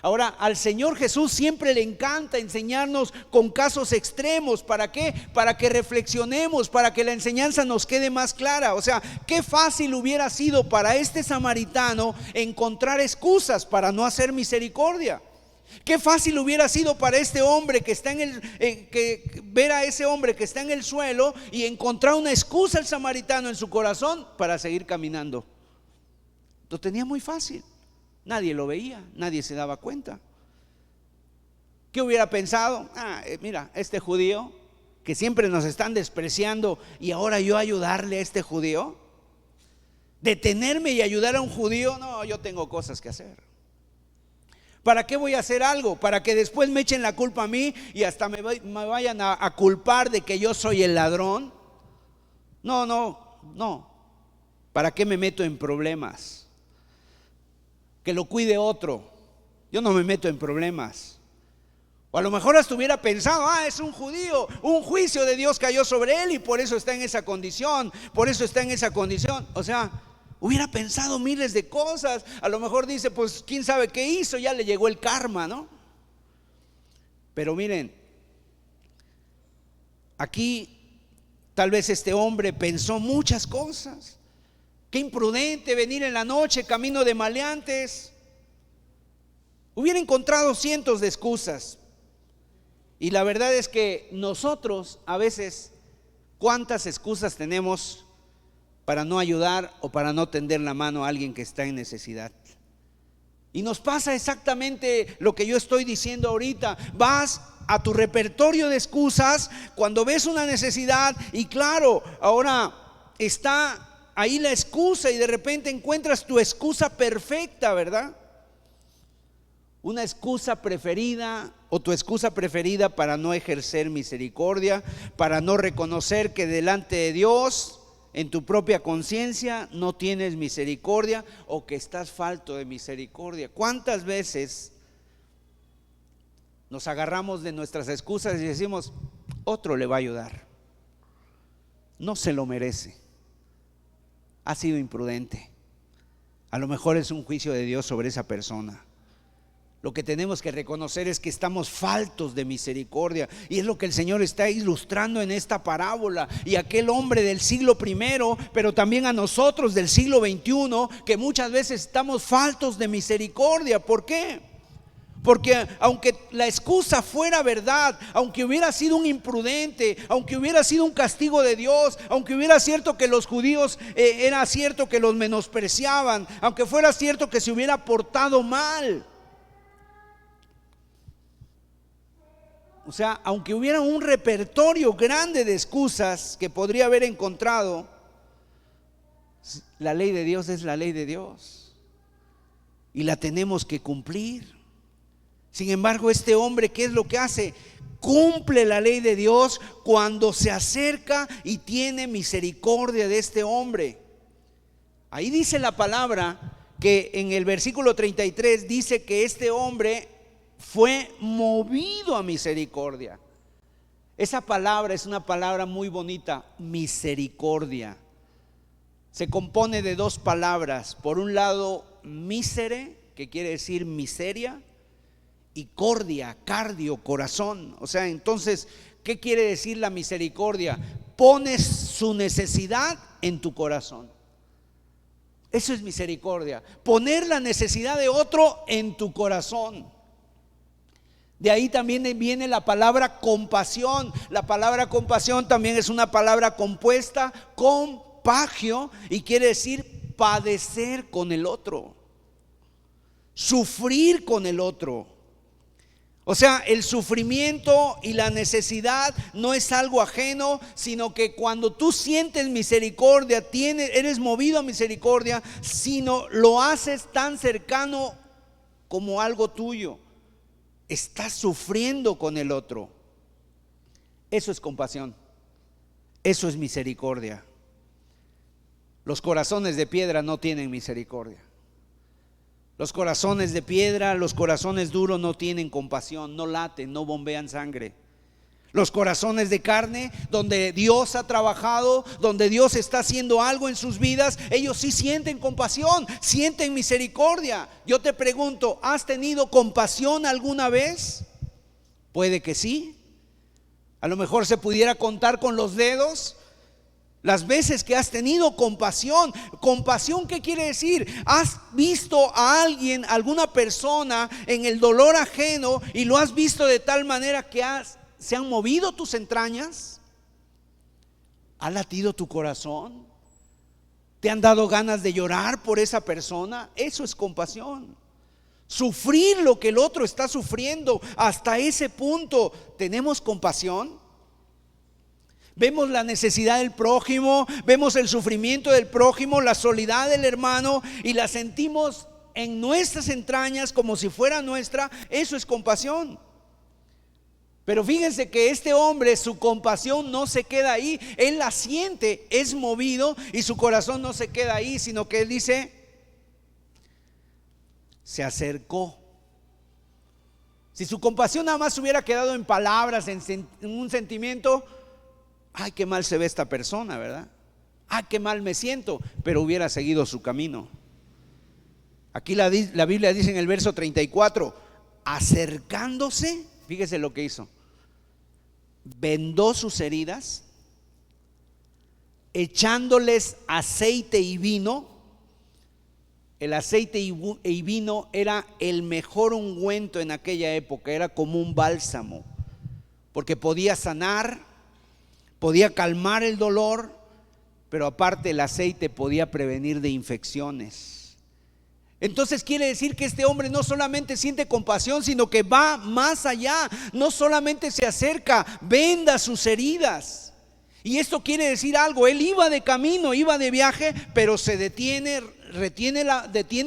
Ahora, al Señor Jesús siempre le encanta enseñarnos con casos extremos. ¿Para qué? Para que reflexionemos, para que la enseñanza nos quede más clara. O sea, qué fácil hubiera sido para este samaritano encontrar excusas para no hacer misericordia. Qué fácil hubiera sido para este hombre que está ver a ese hombre que está en el suelo y encontrar una excusa al samaritano en su corazón para seguir caminando. Lo tenía muy fácil. Nadie lo veía, nadie se daba cuenta. ¿Qué hubiera pensado? Mira, este judío que siempre nos están despreciando, y ahora yo ayudarle a este judío, detenerme y ayudar a un judío. No, yo tengo cosas que hacer. ¿Para qué voy a hacer algo? ¿Para que después me echen la culpa a mí y hasta me vayan a culpar de que yo soy el ladrón? No. ¿Para qué me meto en problemas? Que lo cuide otro. Yo no me meto en problemas. O a lo mejor hasta hubiera pensado: es un judío, un juicio de Dios cayó sobre él y por eso está en esa condición, O sea, hubiera pensado miles de cosas. A lo mejor dice: pues quién sabe qué hizo, ya le llegó el karma, ¿no? Pero miren, aquí tal vez este hombre pensó muchas cosas. Qué imprudente venir en la noche, camino de maleantes. Hubiera encontrado cientos de excusas. Y la verdad es que nosotros a veces, ¿cuántas excusas tenemos para no ayudar o para no tender la mano a alguien que está en necesidad? Y nos pasa exactamente lo que yo estoy diciendo ahorita. Vas a tu repertorio de excusas cuando ves una necesidad y claro, ahora está ahí la excusa y de repente encuentras tu excusa perfecta, ¿verdad? Una excusa preferida o tu excusa preferida para no ejercer misericordia, para no reconocer que delante de Dios, en tu propia conciencia, no tienes misericordia o que estás falto de misericordia. ¿Cuántas veces nos agarramos de nuestras excusas y decimos: otro le va a ayudar, no se lo merece, ha sido imprudente, a lo mejor es un juicio de Dios sobre esa persona? Lo que tenemos que reconocer es que estamos faltos de misericordia, y es lo que el Señor está ilustrando en esta parábola. Y aquel hombre del siglo I, pero también a nosotros del siglo XXI, que muchas veces estamos faltos de misericordia. ¿Por qué? Porque aunque la excusa fuera verdad, aunque hubiera sido un imprudente, aunque hubiera sido un castigo de Dios, aunque hubiera cierto que los judíos era cierto que los menospreciaban, aunque fuera cierto que se hubiera portado mal, o sea, aunque hubiera un repertorio grande de excusas que podría haber encontrado, la ley de Dios es la ley de Dios y la tenemos que cumplir. Sin embargo, este hombre, ¿qué es lo que hace? Cumple la ley de Dios cuando se acerca y tiene misericordia de este hombre. Ahí dice la palabra que en el versículo 33 dice que este hombre fue movido a misericordia. Esa palabra es una palabra muy bonita, misericordia. Se compone de dos palabras. Por un lado, misere, que quiere decir miseria, y cordia, cardio, corazón. O sea, entonces, ¿qué quiere decir la misericordia? Pones su necesidad en tu corazón. Eso es misericordia, poner la necesidad de otro en tu corazón. De ahí también viene la palabra compasión. La palabra compasión también es una palabra compuesta, compagio, y quiere decir padecer con el otro, sufrir con el otro. O sea, el sufrimiento y la necesidad no es algo ajeno, sino que cuando tú sientes misericordia, eres movido a misericordia, sino lo haces tan cercano como algo tuyo. Estás sufriendo con el otro. Eso es compasión. Eso es misericordia. Los corazones de piedra no tienen misericordia. Los corazones de piedra, los corazones duros no tienen compasión, no laten, no bombean sangre. Los corazones de carne, donde Dios ha trabajado, donde Dios está haciendo algo en sus vidas, ellos sí sienten compasión, sienten misericordia. Yo te pregunto, ¿has tenido compasión alguna vez? Puede que sí. A lo mejor se pudiera contar con los dedos las veces que has tenido compasión. Compasión, ¿qué quiere decir? Has visto a alguien, alguna persona en el dolor ajeno y lo has visto de tal manera que se han movido tus entrañas. ¿Ha latido tu corazón? ¿Te han dado ganas de llorar por esa persona? Eso es compasión. Sufrir lo que el otro está sufriendo hasta ese punto. ¿Tenemos compasión? Vemos la necesidad del prójimo, vemos el sufrimiento del prójimo, la soledad del hermano y la sentimos en nuestras entrañas como si fuera nuestra. Eso es compasión. Pero fíjense que este hombre, su compasión no se queda ahí. Él la siente, es movido, y su corazón no se queda ahí, sino que él dice, se acercó. Si su compasión nada más hubiera quedado en palabras, en un sentimiento, ay, qué mal se ve esta persona, ¿verdad? Ay, qué mal me siento, pero hubiera seguido su camino. Aquí la Biblia dice en el verso 34, acercándose, fíjese lo que hizo. Vendó sus heridas, echándoles aceite y vino. El aceite y vino era el mejor ungüento en aquella época, era como un bálsamo, porque podía sanar, podía calmar el dolor, pero aparte el aceite podía prevenir de infecciones. Entonces quiere decir que este hombre no solamente siente compasión, sino que va más allá. No solamente se acerca, venda sus heridas. Y esto quiere decir algo. Él iba de camino, iba de viaje, pero se detiene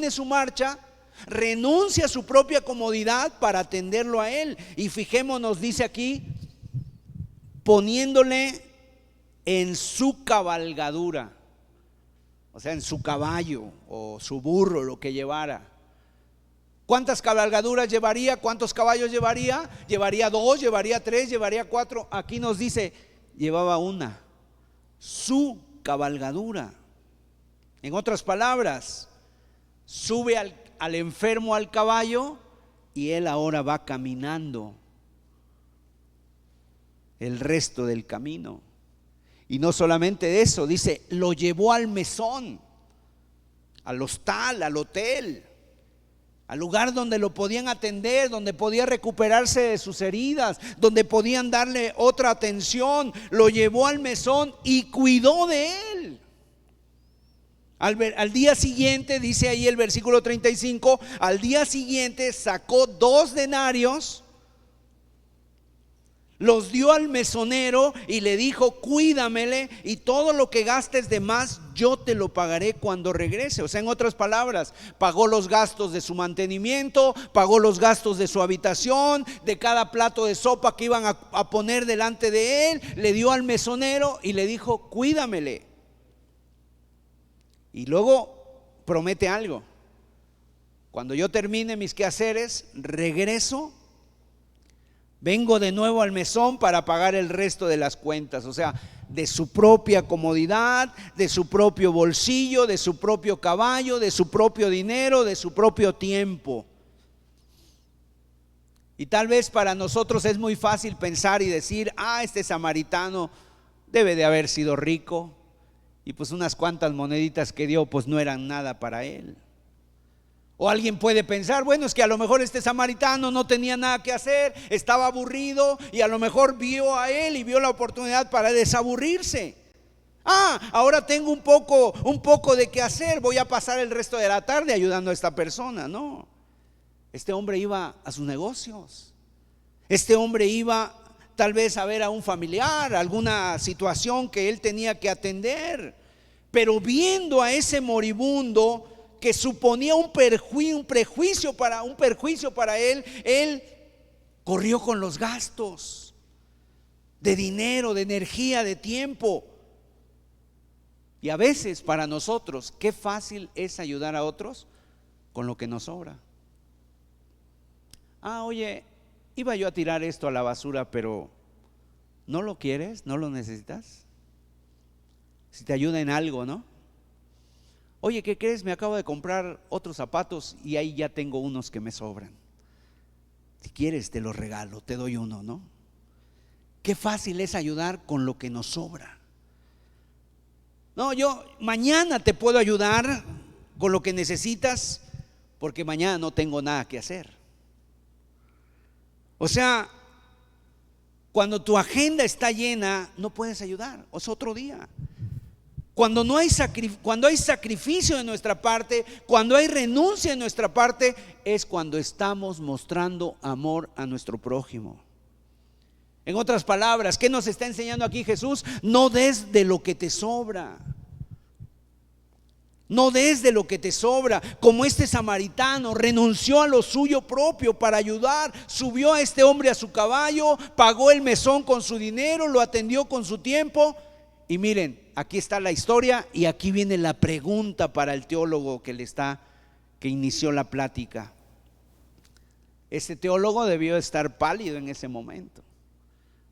su marcha, renuncia a su propia comodidad para atenderlo a él. Y fijémonos, dice aquí, poniéndole en su cabalgadura. O sea, en su caballo o su burro, lo que llevara. ¿Cuántas cabalgaduras llevaría? ¿Cuántos caballos llevaría? ¿Llevaría 2? ¿Llevaría 3? ¿Llevaría 4? Aquí nos dice, llevaba una, su cabalgadura. En otras palabras, sube al enfermo al caballo y él ahora va caminando el resto del camino. Y no solamente eso, dice, lo llevó al mesón, al hostal, al hotel, al lugar donde lo podían atender, donde podía recuperarse de sus heridas, donde podían darle otra atención. Lo llevó al mesón y cuidó de él. Al día siguiente, dice ahí el versículo 35, al día siguiente sacó 2 denarios, los dio al mesonero y le dijo, cuídamele, y todo lo que gastes de más yo te lo pagaré cuando regrese. O sea, en otras palabras, pagó los gastos de su mantenimiento, pagó los gastos de su habitación, de cada plato de sopa que iban a poner delante de él. Le dio al mesonero y le dijo, cuídamele. Y luego promete algo: cuando yo termine mis quehaceres, regreso, vengo de nuevo al mesón para pagar el resto de las cuentas. O sea, de su propia comodidad, de su propio bolsillo, de su propio caballo, de su propio dinero, de su propio tiempo. Y tal vez para nosotros es muy fácil pensar y decir, este samaritano debe de haber sido rico, y pues unas cuantas moneditas que dio pues no eran nada para él. O alguien puede pensar, bueno, es que a lo mejor este samaritano no tenía nada que hacer, estaba aburrido y a lo mejor vio a él y vio la oportunidad para desaburrirse. Ahora tengo un poco de qué hacer, voy a pasar el resto de la tarde ayudando a esta persona. No, este hombre iba a sus negocios. Este hombre iba tal vez a ver a un familiar, alguna situación que él tenía que atender. Pero viendo a ese moribundo que suponía un perjuicio para él, él corrió con los gastos de dinero, de energía, de tiempo. Y a veces para nosotros, qué fácil es ayudar a otros con lo que nos sobra. Oye, iba yo a tirar esto a la basura, pero ¿no lo quieres? ¿No lo necesitas? Si te ayuda en algo, ¿no? Oye, ¿qué crees? Me acabo de comprar otros zapatos y ahí ya tengo unos que me sobran. Si quieres te los regalo, te doy uno, ¿no? Qué fácil es ayudar con lo que nos sobra. No, yo mañana te puedo ayudar con lo que necesitas porque mañana no tengo nada que hacer. O sea, cuando tu agenda está llena, no puedes ayudar, es otro día. Cuando hay sacrificio de nuestra parte, cuando hay renuncia de nuestra parte, es cuando estamos mostrando amor a nuestro prójimo. En otras palabras, ¿qué nos está enseñando aquí Jesús? No des de lo que te sobra. No des de lo que te sobra. Como este samaritano renunció a lo suyo propio para ayudar, subió a este hombre a su caballo, pagó el mesón con su dinero, lo atendió con su tiempo. Y miren, aquí está la historia y aquí viene la pregunta para el teólogo que inició la plática. Este teólogo debió estar pálido en ese momento,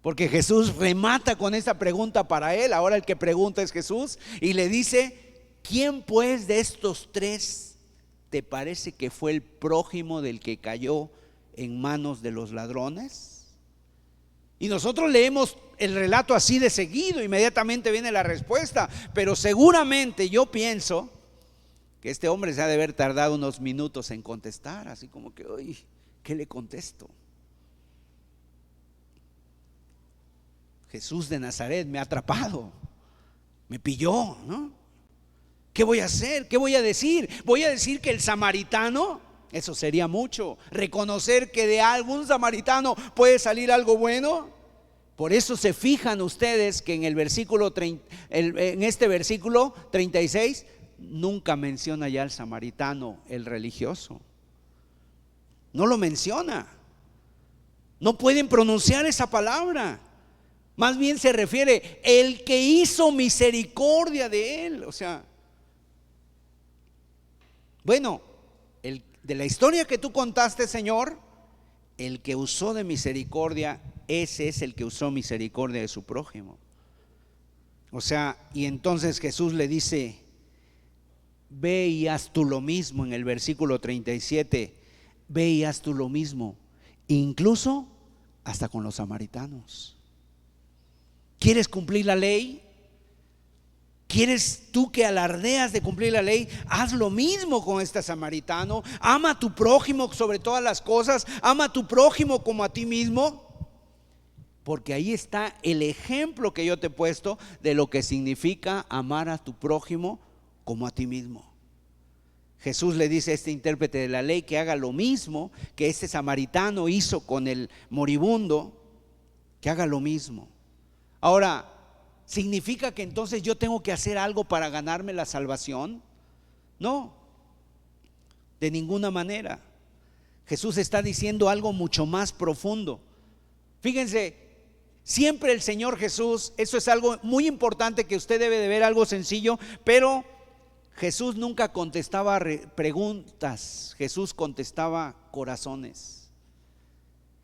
porque Jesús remata con esa pregunta para él. Ahora el que pregunta es Jesús y le dice: ¿quién pues de estos tres te parece que fue el prójimo del que cayó en manos de los ladrones? Y nosotros leemos el relato así de seguido, inmediatamente viene la respuesta, pero seguramente yo pienso que este hombre se ha de haber tardado unos minutos en contestar, así como que, uy, ¿qué le contesto? Jesús de Nazaret me ha atrapado, me pilló, ¿no? ¿Qué voy a hacer? ¿Qué voy a decir? ¿Voy a decir que el samaritano? Eso sería mucho. Reconocer que de algún samaritano puede salir algo bueno. Por eso se fijan ustedes que en este versículo 36 nunca menciona ya al samaritano, el religioso. No lo menciona. No pueden pronunciar esa palabra. Más bien se refiere el que hizo misericordia de él. O sea, bueno, de la historia que tú contaste, Señor, el que usó de misericordia, ese es el que usó misericordia de su prójimo. O sea, y entonces Jesús le dice: ve y haz tú lo mismo. En el versículo 37, ve y haz tú lo mismo, incluso hasta con los samaritanos. ¿Quieres cumplir la ley? ¿Quieres tú que alardeas de cumplir la ley? Haz lo mismo con este samaritano. Ama a tu prójimo sobre todas las cosas. Ama a tu prójimo como a ti mismo. Porque ahí está el ejemplo que yo te he puesto de lo que significa amar a tu prójimo como a ti mismo. Jesús le dice a este intérprete de la ley que haga lo mismo que este samaritano hizo con el moribundo, que haga lo mismo. Ahora, ¿significa que entonces yo tengo que hacer algo para ganarme la salvación? No, de ninguna manera. Jesús está diciendo algo mucho más profundo. Fíjense, siempre el Señor Jesús, eso es algo muy importante que usted debe de ver, algo sencillo, pero Jesús nunca contestaba preguntas, Jesús contestaba corazones.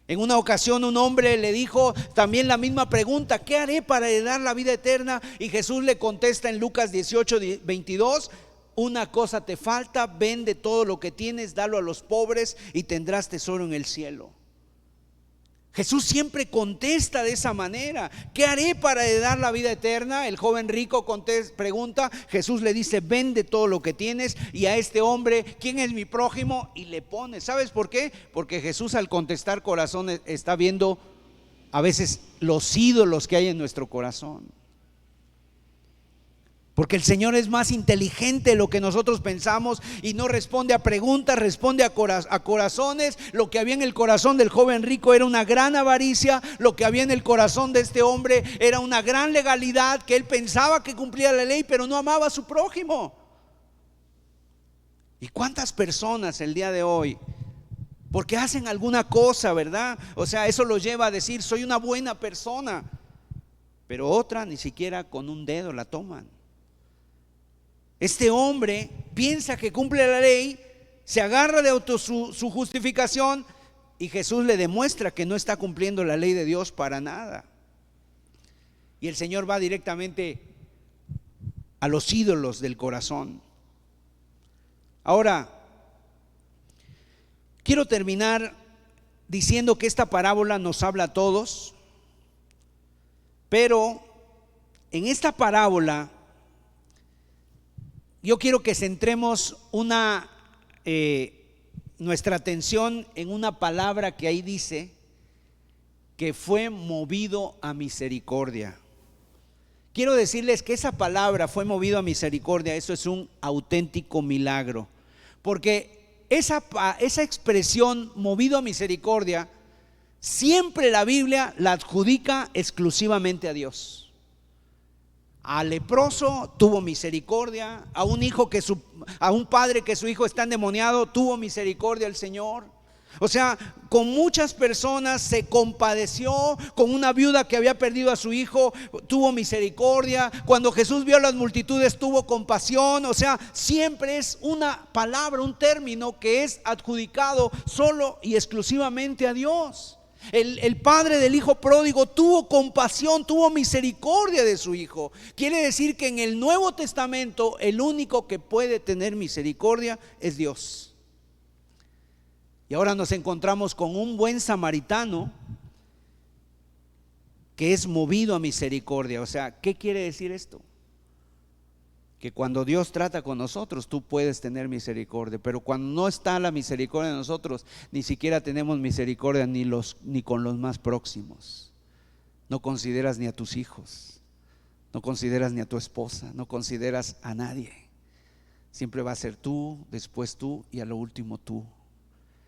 En una ocasión un hombre le dijo también la misma pregunta: ¿qué haré para heredar la vida eterna? Y Jesús le contesta en Lucas 18:22: una cosa te falta, vende todo lo que tienes, dalo a los pobres y tendrás tesoro en el cielo. Jesús siempre contesta de esa manera. ¿Qué haré para heredar la vida eterna? El joven rico pregunta. Jesús le dice: vende todo lo que tienes y a este hombre, ¿quién es mi prójimo? Y le pone. ¿Sabes por qué? Porque Jesús, al contestar corazones, está viendo a veces los ídolos que hay en nuestro corazón. Porque el Señor es más inteligente de lo que nosotros pensamos y no responde a preguntas, responde a corazones. Lo que había en el corazón del joven rico era una gran avaricia. Lo que había en el corazón de este hombre era una gran legalidad, que él pensaba que cumplía la ley, pero no amaba a su prójimo. ¿Y cuántas personas el día de hoy, porque hacen alguna cosa, verdad? O sea, eso los lleva a decir: soy una buena persona, pero otra ni siquiera con un dedo la toman. Este hombre piensa que cumple la ley, se agarra de su justificación, y Jesús le demuestra que no está cumpliendo la ley de Dios para nada. Y el Señor va directamente a los ídolos del corazón. Ahora, quiero terminar diciendo que esta parábola nos habla a todos, pero en esta parábola yo quiero que centremos nuestra atención en una palabra que ahí dice: que fue movido a misericordia. Quiero decirles que esa palabra, fue movido a misericordia, eso es un auténtico milagro. Porque esa expresión, movido a misericordia, siempre la Biblia la adjudica exclusivamente a Dios. Al leproso tuvo misericordia, a un padre que su hijo está endemoniado, tuvo misericordia el Señor. O sea, con muchas personas se compadeció. Con una viuda que había perdido a su hijo, tuvo misericordia. Cuando Jesús vio a las multitudes, tuvo compasión. O sea, siempre es una palabra, un término que es adjudicado solo y exclusivamente a Dios. El padre del hijo pródigo tuvo compasión, tuvo misericordia de su hijo. Quiere decir que en el Nuevo Testamento el único que puede tener misericordia es Dios. Y ahora nos encontramos con un buen samaritano que es movido a misericordia. O sea, ¿qué quiere decir esto? Que cuando Dios trata con nosotros, tú puedes tener misericordia, pero cuando no está la misericordia de nosotros, ni siquiera tenemos misericordia ni con los más próximos. No consideras ni a tus hijos, no consideras ni a tu esposa, no consideras a nadie. Siempre va a ser tú, después tú y a lo último tú.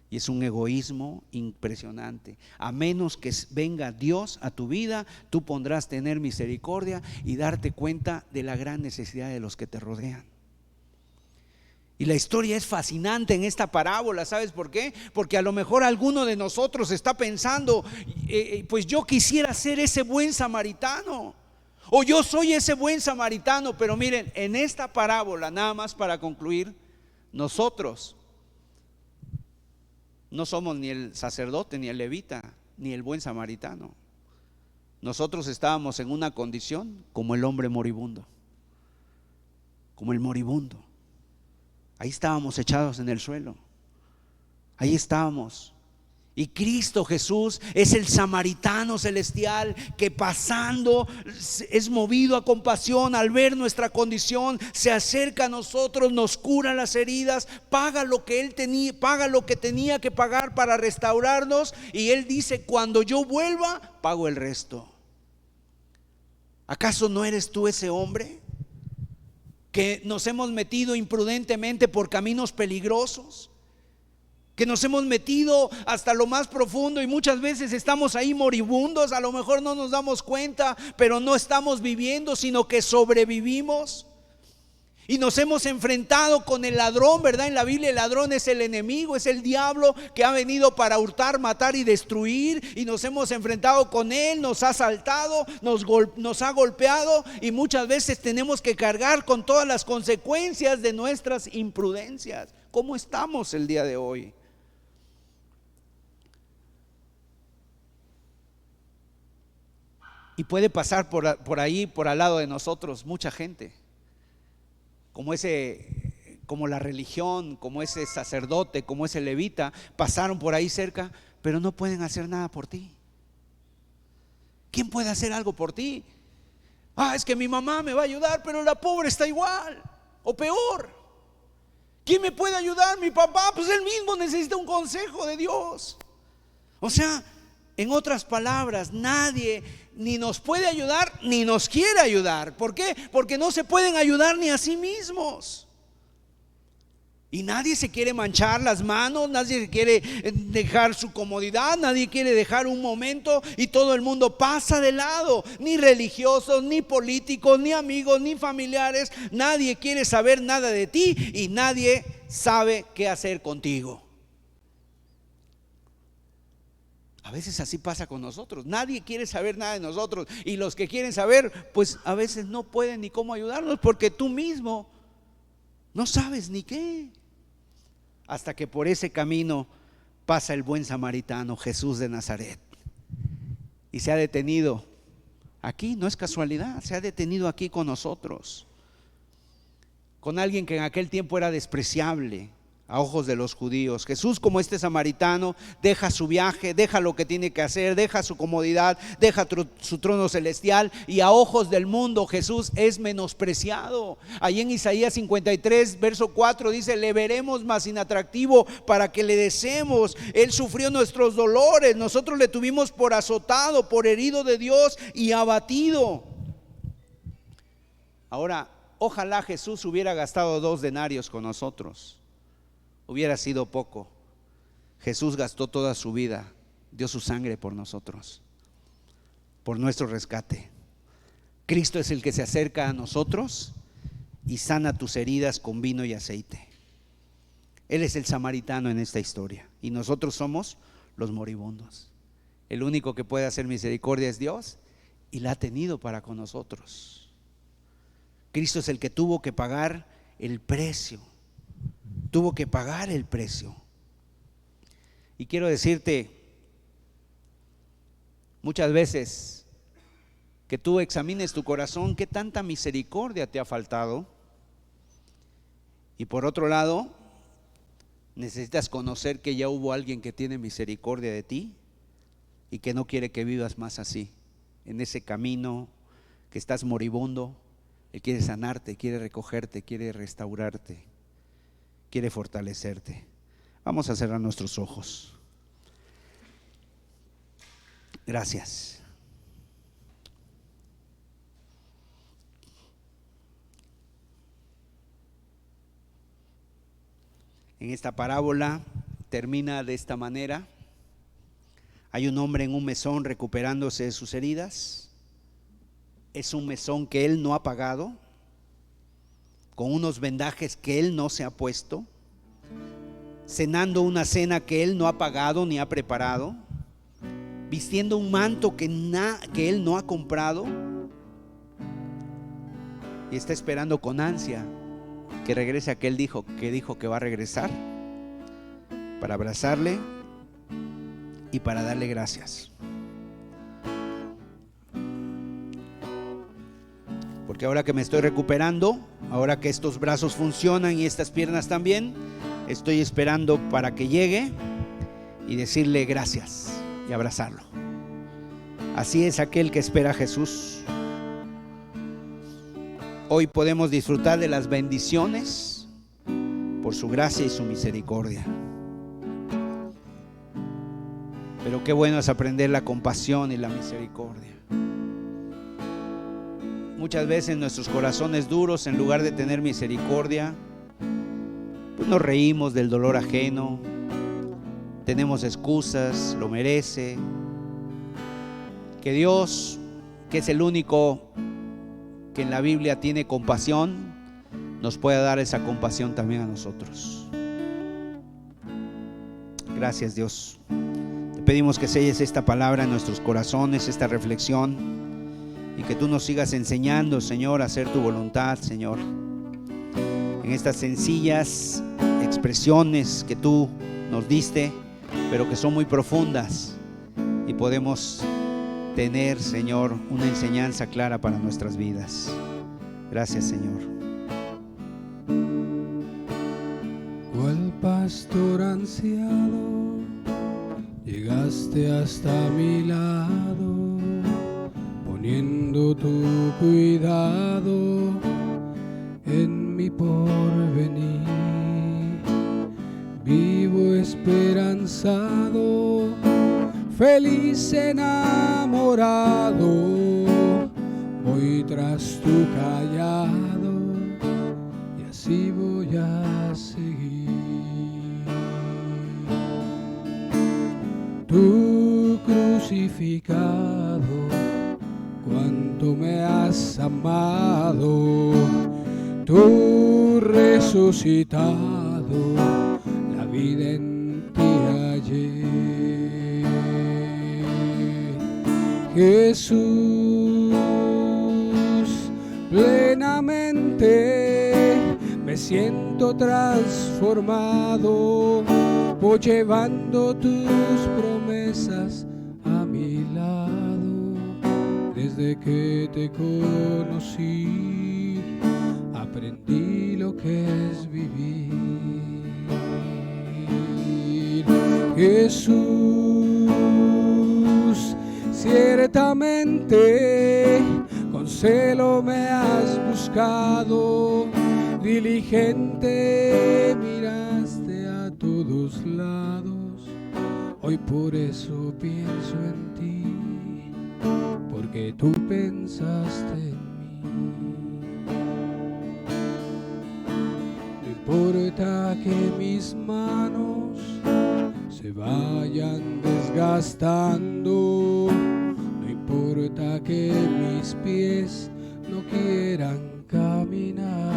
Y es un egoísmo impresionante. A menos que venga Dios a tu vida, tú podrás tener misericordia y darte cuenta de la gran necesidad de los que te rodean. Y la historia es fascinante en esta parábola. ¿Sabes por qué? Porque a lo mejor alguno de nosotros está pensando: pues yo quisiera ser ese buen samaritano, o yo soy ese buen samaritano. Pero miren, en esta parábola, nada más para concluir, nosotros no somos ni el sacerdote, ni el levita, ni el buen samaritano. Nosotros estábamos en una condición como el hombre moribundo, como el moribundo. Ahí estábamos echados en el suelo, ahí estábamos. Y Cristo Jesús es el samaritano celestial que, pasando, es movido a compasión al ver nuestra condición, se acerca a nosotros, nos cura las heridas, paga lo que él tenía, paga lo que tenía que pagar para restaurarnos. Y él dice: cuando yo vuelva, pago el resto. ¿Acaso no eres tú ese hombre que nos hemos metido imprudentemente por caminos peligrosos? Que nos hemos metido hasta lo más profundo y muchas veces estamos ahí moribundos. A lo mejor no nos damos cuenta, pero no estamos viviendo, sino que sobrevivimos. Y nos hemos enfrentado con el ladrón, ¿verdad? En la Biblia el ladrón es el enemigo, es el diablo que ha venido para hurtar, matar y destruir. Y nos hemos enfrentado con él, nos ha asaltado, nos ha golpeado, y muchas veces tenemos que cargar con todas las consecuencias de nuestras imprudencias. ¿Cómo estamos el día de hoy? Y puede pasar por ahí, por al lado de nosotros, mucha gente, como la religión, como ese sacerdote, como ese levita, pasaron por ahí cerca, pero no pueden hacer nada por ti. ¿Quién puede hacer algo por ti? Es que mi mamá me va a ayudar, pero la pobre está igual o peor. ¿Quién me puede ayudar? Mi papá, pues él mismo necesita un consejo de Dios. O sea, en otras palabras, nadie ni nos puede ayudar ni nos quiere ayudar. ¿Por qué? Porque no se pueden ayudar ni a sí mismos. Y nadie se quiere manchar las manos, nadie quiere dejar su comodidad, nadie quiere dejar un momento, y todo el mundo pasa de lado. Ni religiosos, ni políticos, ni amigos, ni familiares. Nadie quiere saber nada de ti y nadie sabe qué hacer contigo. A veces así pasa con nosotros. Nadie quiere saber nada de nosotros, y los que quieren saber, pues a veces no pueden ni cómo ayudarnos, porque tú mismo no sabes ni qué. Hasta que por ese camino pasa el buen samaritano, Jesús de Nazaret, y se ha detenido aquí. No es casualidad, se ha detenido aquí con nosotros, con alguien que en aquel tiempo era despreciable a ojos de los judíos. Jesús, como este samaritano, deja su viaje, deja lo que tiene que hacer, deja su comodidad, deja su trono celestial, y a ojos del mundo Jesús es menospreciado. Allí en Isaías 53 verso 4 dice: le veremos más inatractivo para que le deseemos. Él sufrió nuestros dolores, nosotros le tuvimos por azotado, por herido de Dios y abatido. Ahora, ojalá Jesús hubiera gastado 2 denarios con nosotros. Hubiera sido poco. Jesús gastó toda su vida, dio su sangre por nosotros, por nuestro rescate. Cristo es el que se acerca a nosotros y sana tus heridas con vino y aceite. Él es el samaritano en esta historia, y nosotros somos los moribundos. El único que puede hacer misericordia es Dios, y la ha tenido para con nosotros. Cristo es el que tuvo que pagar el precio. Tuvo que pagar el precio. Y quiero decirte, muchas veces, que tú examines tu corazón, qué tanta misericordia te ha faltado. Y por otro lado, necesitas conocer que ya hubo alguien que tiene misericordia de ti y que no quiere que vivas más así, en ese camino que estás moribundo. Él quiere sanarte, quiere recogerte, quiere restaurarte, quiere fortalecerte. Vamos a cerrar nuestros ojos. Gracias. En esta parábola termina de esta manera: hay un hombre en un mesón recuperándose de sus heridas. Es un mesón que él no ha pagado, con unos vendajes que él no se ha puesto, cenando una cena que él no ha pagado ni ha preparado, vistiendo un manto que él no ha comprado, y está esperando con ansia que regrese aquel que dijo que va a regresar, para abrazarle y para darle gracias. Porque ahora que me estoy recuperando, ahora que estos brazos funcionan y estas piernas también, estoy esperando para que llegue y decirle gracias y abrazarlo. Así es aquel que espera a Jesús. Hoy podemos disfrutar de las bendiciones por su gracia y su misericordia. Pero qué bueno es aprender la compasión y la misericordia. Muchas veces nuestros corazones duros, en lugar de tener misericordia, pues nos reímos del dolor ajeno, tenemos excusas, lo merece. Que Dios, que es el único que en la Biblia tiene compasión, nos pueda dar esa compasión también a nosotros. Gracias, Dios. Te pedimos que selles esta palabra en nuestros corazones, esta reflexión, y que tú nos sigas enseñando, Señor, a hacer tu voluntad, Señor, en estas sencillas expresiones que tú nos diste, pero que son muy profundas, y podemos tener, Señor, una enseñanza clara para nuestras vidas. Gracias, Señor. Cual pastor ansiado, llegaste hasta mi lado, Siento tu cuidado en mi porvenir. Vivo esperanzado, feliz enamorado. Voy tras tu callado y así voy a seguir. Tú crucificado, cuánto me has amado. Tú resucitado, la vida en ti hallé. Jesús, plenamente me siento transformado, voy llevando tus promesas a mi lado. Desde que te conocí, aprendí lo que es vivir. Jesús, ciertamente con celo me has buscado, diligente miraste a todos lados. Hoy por eso pienso en ti, porque tú pensaste en mí. No importa que mis manos se vayan desgastando, no importa que mis pies no quieran caminar,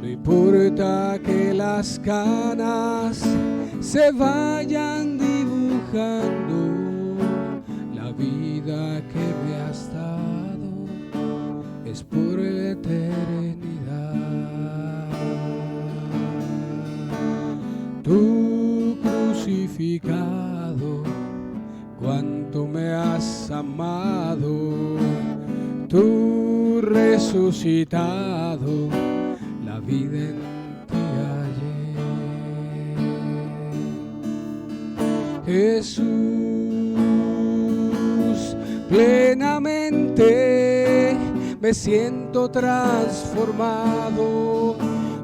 no importa que las canas se vayan dibujando. La vida que me has dado es por eternidad. Tú crucificado, cuánto me has amado. Tú resucitado, la vida en ti hallé. Jesús, plenamente me siento transformado,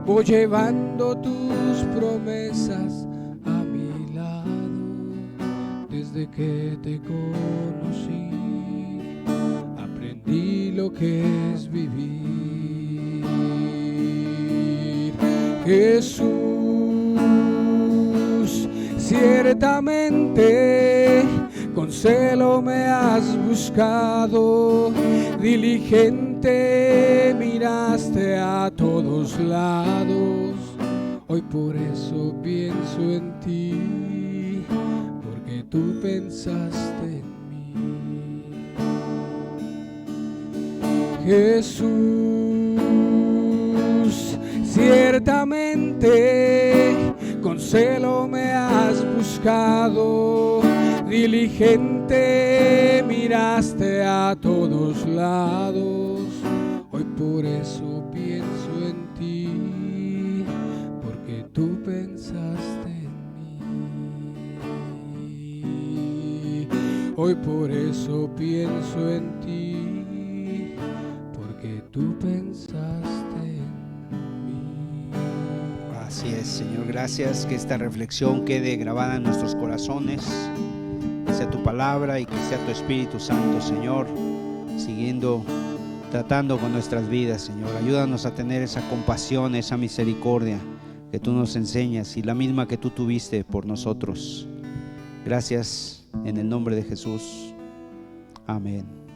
voy llevando tus promesas a mi lado. Desde que te conocí, aprendí lo que es vivir. Jesús, ciertamente con celo me has buscado, diligente miraste a todos lados. Hoy por eso pienso en ti, porque tú pensaste en mí. Jesús, ciertamente con celo me has buscado, diligente miraste a todos lados. Hoy por eso pienso en ti, porque tú pensaste en mí. Hoy por eso pienso en ti, porque tú pensaste en mí. Así es, Señor, gracias. Que esta reflexión quede grabada en nuestros corazones, que sea tu palabra y que sea tu Espíritu Santo, Señor, siguiendo tratando con nuestras vidas, Señor. Ayúdanos a tener esa compasión, esa misericordia que tú nos enseñas y la misma que tú tuviste por nosotros. Gracias en el nombre de Jesús. Amén.